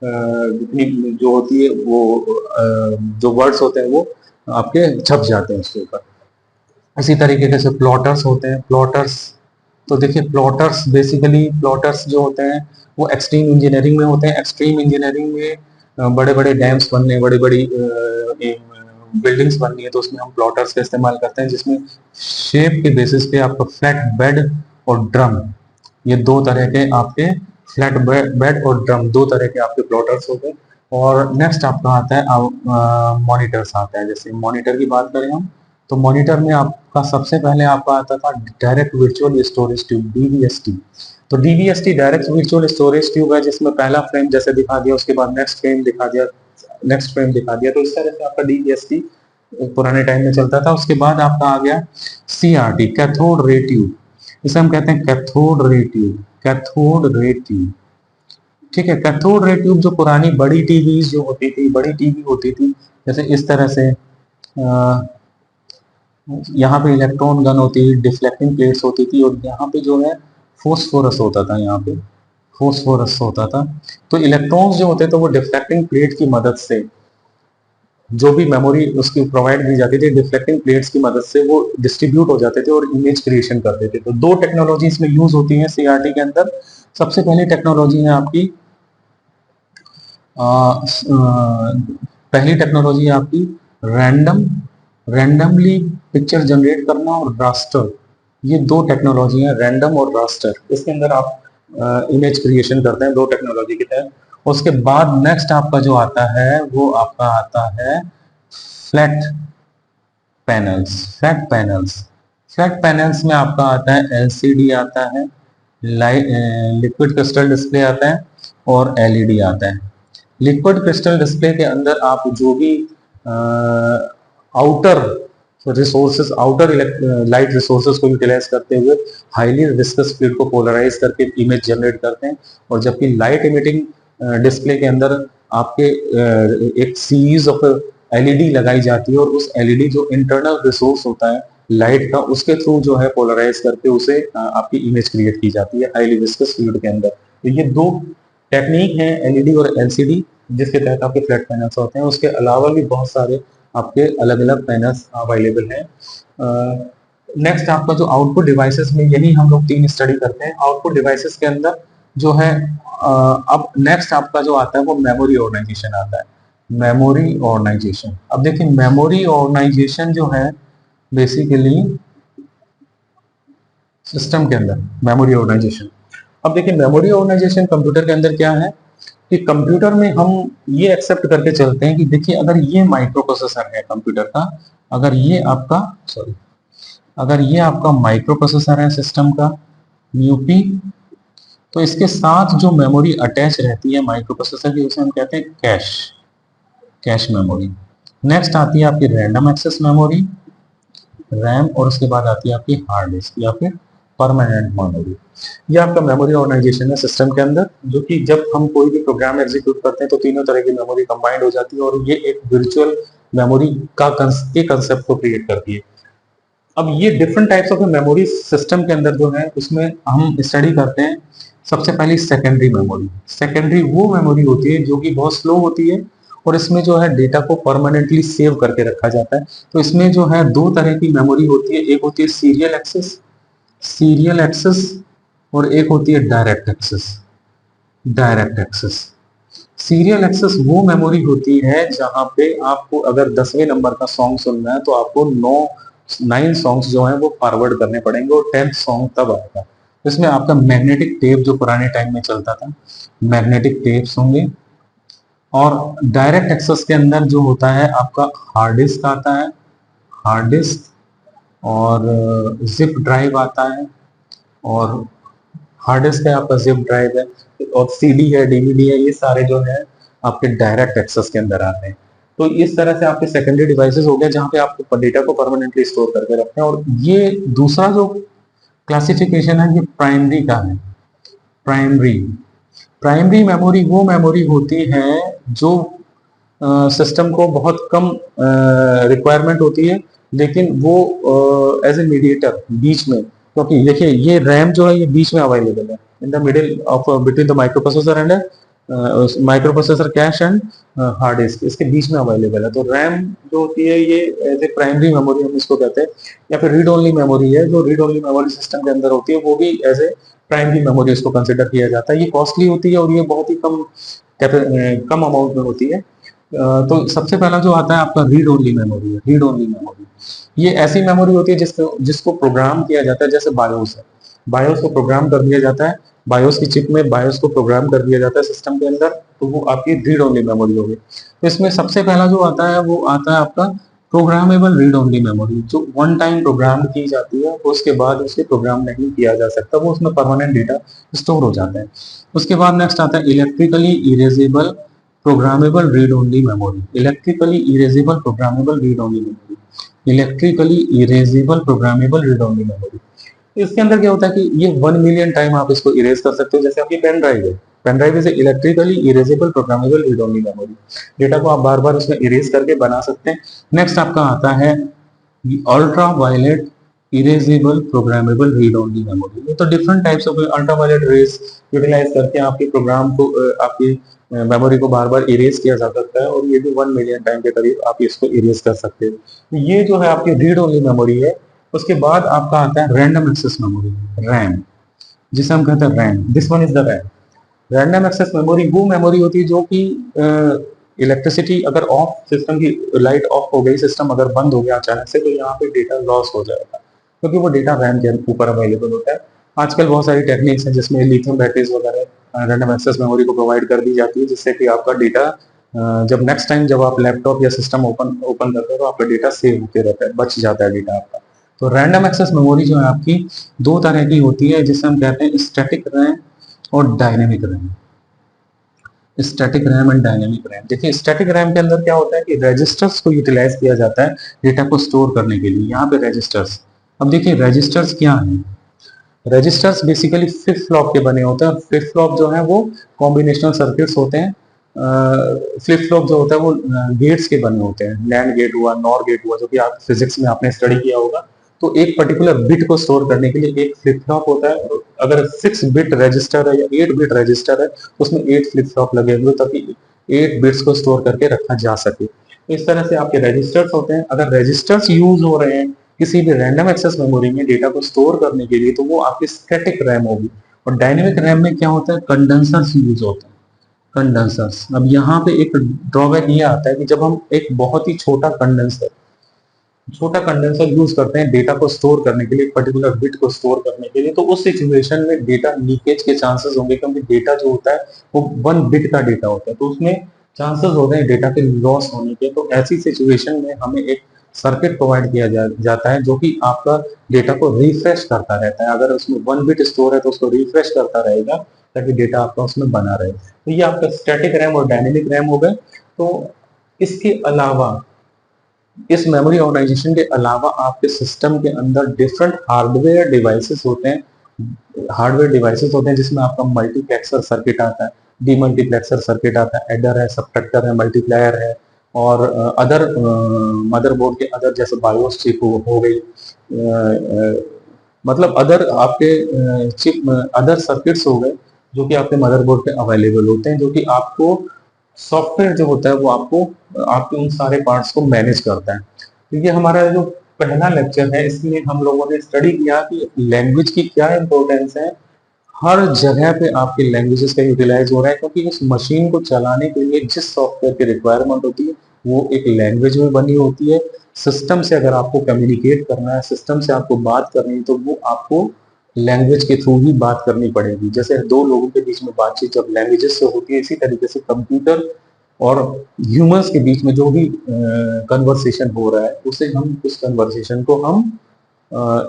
जितनी जो होती है वो जो वर्ड्स होते हैं वो आपके छप जाते हैं उसके ऊपर। इसी तरीके से प्लॉटर्स होते हैं। प्लॉटर्स, तो देखिए प्लॉटर्स बेसिकली प्लॉटर्स जो होते हैं वो एक्सट्रीम इंजीनियरिंग में होते हैं। एक्सट्रीम इंजीनियरिंग में बड़े बड़े डैम्स बनने, बड़ी बड़ी बिल्डिंग्स बननी है, तो उसमें हम प्लॉटर्स का इस्तेमाल करते हैं, जिसमें शेप के बेसिस पे आपका फ्लैट बेड और ड्रम, ये दो तरह के आपके फ्लैट बेड और ड्रम दो तरह के आपके प्लॉटर्स होते हैं। और नेक्स्ट आपका आता है मॉनिटर्स आता है। जैसे मॉनिटर की बात करें हम, तो मॉनिटर में आपका सबसे पहले आपका आता था direct virtual storage tube, DVST। तो DVST direct virtual storage tube है, जिसमें पहला फ्रेम जैसे दिखा दिया, उसके बाद नेक्स्ट फ्रेम दिखा दिया, नेक्स्ट फ्रेम दिखा दिया। तो इस तरह से आपका DVST पुराने टाइम में चलता था। उसके बाद आपका आ गया CRT, कैथोड रे ट्यूब। इसे हम कहते हैं cathode ray tube, cathode ray tube. ठीक है, कैथोड रे ट्यूब जो पुरानी बड़ी टीवी जो होती थी, बड़ी टीवी होती थी, जैसे इस तरह से यहाँ पे इलेक्ट्रॉन गन होती थी, डिफ्लेक्टिंग प्लेट्स होती थी, और यहाँ पे जो है फोस्फोरस होता था, यहाँ पे फोस्फोरस होता था। तो इलेक्ट्रॉन्स जो होते थे वो डिफ्लेक्टिंग प्लेट की मदद से जो भी मेमोरी उसकी प्रोवाइड की जाती थी, डिफ्लेक्टिंग प्लेट्स की मदद से वो डिस्ट्रीब्यूट हो जाते थे और इमेज क्रिएशन करते थे। तो दो टेक्नोलॉजी इसमें यूज होती है सीआरटी के अंदर। सबसे पहली टेक्नोलॉजी है आपकी पहली टेक्नोलॉजी है आपकी रैंडमली पिक्चर जनरेट करना और रास्टर। ये दो टेक्नोलॉजी है, रैंडम और रास्टर। इसके अंदर आप इमेज क्रिएशन करते हैं दो टेक्नोलॉजी के तहत। उसके बाद नेक्स्ट आपका जो आता है वो आपका आता है फ्लैट पैनल्स। फ्लैट पैनल्स में आपका आता है एलसीडी आता है, लिक्विड क्रिस्टल डिस्प्ले आता है और एलईडी आता है। लिक्विड क्रिस्टल डिस्प्ले के अंदर आप जो भी outer resources, outer light resources को यूटिलाइज करते हुए हाईली विस्कस फ्लूइड को पोलराइज करके इमेज जनरेट करते हैं। और जबकि लाइट इमिटिंग डिस्प्ले के अंदर आपके एक सीरीज ऑफ एलईडी लगाई जाती है और उस एलईडी जो इंटरनल रिसोर्स होता है लाइट का, उसके थ्रू जो है पोलराइज करके उसे आपकी इमेज क्रिएट की जाती है हाईली विस्कस फ्लूइड के अंदर। तो ये दो टेक्निक है एलईडी और एलसीडी जिसके तहत आपके फ्लैट पैनल्स होते हैं। उसके अलावा भी बहुत सारे आपके अलग अलग पैनल्स अवेलेबल हैं। नेक्स्ट आपका जो आउटपुट डिवाइसेस में यही हम लोग तीन स्टडी करते हैं। आउटपुट डिवाइसेस के अंदर जो है अब नेक्स्ट आपका जो आता है वो मेमोरी ऑर्गेनाइजेशन आता है। मेमोरी ऑर्गेनाइजेशन, अब देखिए मेमोरी ऑर्गेनाइजेशन जो है बेसिकली सिस्टम के अंदर मेमोरी ऑर्गेनाइजेशन। अब देखिए मेमोरी ऑर्गेनाइजेशन कंप्यूटर के अंदर क्या है कि कंप्यूटर में हम ये एक्सेप्ट करके चलते हैं कि देखिए अगर ये माइक्रो प्रोसेसर है कंप्यूटर का, अगर ये आपका माइक्रो प्रोसेसर है सिस्टम का यूपी, तो इसके साथ जो मेमोरी अटैच रहती है माइक्रो प्रोसेसर की उसे हम कहते हैं कैश मेमोरी। नेक्स्ट आती है आपकी रैंडम एक्सेस मेमोरी, रैम, और उसके बाद आती है आपकी हार्ड डिस्क या फिर परमानेंट मेमोरी। ये आपका मेमोरी ऑर्गेनाइजेशन है सिस्टम के अंदर, जो कि जब हम कोई भी प्रोग्राम एग्जीक्यूट करते हैं तो तीनों तरह की मेमोरी कंबाइंड हो जाती है और ये एक वर्चुअल मेमोरी का कंसेप्ट को क्रिएट करती है। अब ये different types of memory system के अंदर जो है उसमें हम स्टडी करते हैं। सबसे पहली सेकेंडरी मेमोरी। सेकेंडरी वो मेमोरी होती है जो कि बहुत स्लो होती है और इसमें जो है डेटा को परमानेंटली सेव करके रखा जाता है। तो इसमें जो है दो तरह की मेमोरी होती है, एक होती है सीरियल एक्सेस और एक होती है डायरेक्ट एक्सेस। सीरियल एक्सेस वो मेमोरी होती है जहां पे आपको अगर 10वें नंबर का सॉन्ग सुनना है तो आपको 9 सॉन्ग्स जो हैं वो फॉरवर्ड करने पड़ेंगे और 10th सॉन्ग तब आएगा। इसमें आपका मैग्नेटिक टेप जो पुराने टाइम में चलता था, मैग्नेटिक टेप्स होंगे। और डायरेक्ट एक्सेस के अंदर जो होता है आपका हार्ड डिस्क आता है, हार्ड डिस्क और जिप ड्राइव आता है, और हार्ड डिस्क है आपका, जिप ड्राइव है और सीडी है, डीवीडी है, ये सारे जो है आपके डायरेक्ट एक्सेस के अंदर आते हैं। तो इस तरह से आपके सेकेंडरी डिवाइसेस हो गए जहां पे आप डेटा को परमानेंटली स्टोर करके रखते हैं। और ये दूसरा जो क्लासिफिकेशन है ये प्राइमरी का है। प्राइमरी मेमोरी वो मेमोरी होती है जो सिस्टम को बहुत कम रिक्वायरमेंट होती है, लेकिन वो एज ए मीडिएटर बीच में, क्योंकि देखिए ये रैम जो है ये बीच में अवेलेबल है in the middle of between the micro processor and micro processor cash and hard disk, इसके बीच में अवेलेबल है। तो रैम जो होती है ये एज ए प्राइमरी मेमोरी हम इसको कहते हैं, या फिर रीड ओनली मेमोरी है जो रीड ओनली मेमोरी सिस्टम के अंदर होती है, वो भी एज ए प्राइमरी मेमोरी इसको कंसिडर किया जाता है। ये कॉस्टली होती है और ये बहुत ही कम अमाउंट में होती है। तो सबसे पहला जो आता है आपका रीड ओनली मेमोरी है। रीड ओनली मेमोरी ये ऐसी मेमोरी होती है जिसको प्रोग्राम किया जाता है, जैसे बायोस है, बायोस को प्रोग्राम कर दिया जाता है, बायोस की चिप में बायोस को प्रोग्राम कर दिया जाता है सिस्टम के अंदर, तो वो आपकी रीड ओनली मेमोरी होगी। तो इसमें सबसे पहला जो आता है वो आता है आपका प्रोग्रामेबल रीड ओनली मेमोरी, जो वन टाइम प्रोग्राम की जाती है, उसके बाद उसे प्रोग्राम नहीं किया जा सकता, वो उसमें परमानेंट डेटा स्टोर हो जाता है। उसके बाद नेक्स्ट आता है electrically erasable programmable read only memory. Electrically erasable programmable read only memory, electrically erasable programmable read only memory. इसके अंदर क्या होता है कि ये 1 मिलियन टाइम आप इसको इरेज कर सकते हो। जैसे आपकी पेन ड्राइव है, pen drive is electrically erasable programmable read only memory, data को आप बार बार उसमें इरेज करके बना सकते हैं। नेक्स्ट आपका आता है ultra violet erasable programmable read only memory. ये तो different types of ultraviolet rays utilise करके आपके प्रोग्राम को आपकी मेमोरी को बार बार इरेज किया जा सकता है, और ये भी 1 मिलियन टाइम के करीब आप इसको इरेज कर सकते हो। तो ये जो है आपकी रीड ओनली मेमोरी है। उसके बाद आपका आता है रैंडम एक्सेस मेमोरी, रैम, जिसे हम कहते हैं RAM. This one is the RAM. Random access memory वो मेमोरी होती है जो कि इलेक्ट्रिसिटी अगर ऑफ, सिस्टम की लाइट ऑफ हो गई, सिस्टम अगर बंद हो गया अचानक से, तो यहाँ पे डेटा लॉस हो जाएगा, क्योंकि वो डेटा रैम के ऊपर अवेलेबल होता है। आजकल बहुत सारी टेक्निक्स हैं जिसमें लिथियम बैटरीज वगैरह रैंडम एक्सेस मेमोरी को प्रोवाइड कर दी जाती है, जिससे कि आपका डेटा जब नेक्स्ट टाइम जब आप लैपटॉप या सिस्टम ओपन ओपन करते हो तो आपका डेटा सेव होते रहता है, बच जाता है डेटा आपका। तो रैंडम एक्सेस मेमोरी जो है आपकी दो तरह की होती है, जिसे हम कहते हैं स्टैटिक रैम और dynamic RAM. Static RAM and dynamic RAM. देखिए स्टैटिक रैम के अंदर क्या होता है कि रजिस्टर्स को यूटिलाइज किया जाता है डेटा को स्टोर करने के लिए। यहाँ पे रजिस्टर्स, अब देखिए रजिस्टर्स क्या हैं। रजिस्टर्स बेसिकली फ्लिप फ्लॉप के बने होते हैं, और फ्लिप फ्लॉप जो है वो कॉम्बिनेशनल सर्किट्स होते हैं। फ्लिप फ्लॉप जो होता है वो गेट्स के बने होते हैं, लैंड गेट हुआ, नॉर गेट हुआ, जो कि आप फिजिक्स में आपने स्टडी किया होगा। तो एक पर्टिकुलर बिट को स्टोर करने के लिए एक फ्लिप फ्लॉप होता है। अगर 6 बिट रजिस्टर है या 8 बिट रजिस्टर है, उसमें 8 फ्लिप फ्लॉप लगे हुए, ताकि 8 बिट्स को स्टोर करके रखा जा सके। इस तरह से आपके रजिस्टर्स होते हैं। अगर रजिस्टर्स यूज हो रहे हैं किसी भी रैंडम एक्सेस मेमोरी में डेटा को स्टोर करने के लिए, तो वो आपकी स्टैटिक रैम होगी। और डायनेमिक रैम में क्या होता है, कंडेंसर्स यूज होते हैं, कंडेंसर्स। अब यहाँ पे एक ड्रॉबैक ये आता है कि जब हम एक बहुत ही छोटा कंडेंसर यूज करते हैं डेटा को स्टोर करने के लिए, एक पर्टिकुलर बिट को स्टोर करने के लिए, तो उस सिचुएशन में डेटा लीकेज के चांसेस होंगे, क्योंकि डेटा जो होता है वो 1 बिट का डेटा होता है, तो उसमें चांसेस होते हैं डेटा के लॉस होने के। तो ऐसी सिचुएशन में हमें एक सर्किट प्रोवाइड किया जाता है जो कि आपका डेटा को रिफ्रेश करता रहता है। अगर उसमें 1 बिट स्टोर है तो उसको रिफ्रेश करता रहेगा, ताकि डेटा आपका उसमें बना रहे। तो ये आपका स्टैटिक रैम और डायनेमिक रैम हो गए। तो इसके अलावा, इस मेमोरी ऑर्गेनाइजेशन के अलावा आपके सिस्टम के अंदर डिफरेंट हार्डवेयर डिवाइसेस होते हैं। हार्डवेयर डिवाइसेस होते हैं जिसमें आपका मल्टीप्लेक्सर सर्किट आता है, डीमल्टीप्लेक्सर सर्किट आता है, एडर है, सबट्रैक्टर है, मल्टीप्लायर है, और अदर मदरबोर्ड के अदर जैसे बायोस चिप हो गई, मतलब अदर आपके चिप, अदर सर्किट्स हो गए जो कि आपके मदरबोर्ड पे अवेलेबल होते हैं, जो कि आपको सॉफ्टवेयर जो होता है वो आपको आपके उन सारे पार्ट्स को मैनेज करता है। तो ये हमारा जो पहला लेक्चर है, इसमें हम लोगों ने स्टडी किया कि लैंग्वेज की क्या इंपॉर्टेंस है। हर जगह पे आपके लैंग्वेजेस का यूटिलाइज हो रहा है, क्योंकि उस मशीन को चलाने के लिए जिस सॉफ्टवेयर की रिक्वायरमेंट होती है वो एक लैंग्वेज में बनी होती है। सिस्टम से अगर आपको कम्युनिकेट करना है, सिस्टम से आपको बात करनी है, तो वो आपको लैंग्वेज के थ्रू ही बात करनी पड़ेगी। जैसे दो लोगों के बीच में बातचीत जब लैंग्वेजेस से होती है, इसी तरीके से कंप्यूटर और ह्यूमंस के बीच में जो भी कन्वर्सेशन हो रहा है, उसे हम, उस कन्वर्सेशन को हम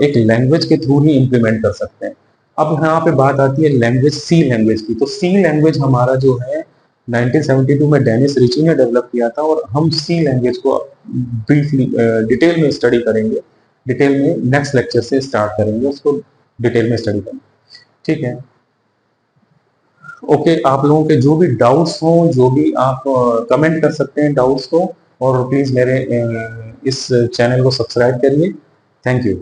एक लैंग्वेज के थ्रू ही इम्प्लीमेंट कर सकते हैं। अब यहाँ पे बात आती है लैंग्वेज, सी लैंग्वेज की। तो सी लैंग्वेज हमारा जो है 1972 में डेनिस रिची ने डेवलप किया था, और हम सी लैंग्वेज को ब्रीफली डिटेल में स्टडी करेंगे। डिटेल में नेक्स्ट लेक्चर से स्टार्ट करेंगे उसको डिटेल में स्टडी करेंगे। ठीक है, ओके। आप लोगों के जो भी डाउट्स हो, जो भी आप कमेंट कर सकते हैं डाउट्स को, और प्लीज मेरे इस चैनल को सब्सक्राइब करिए। Thank you.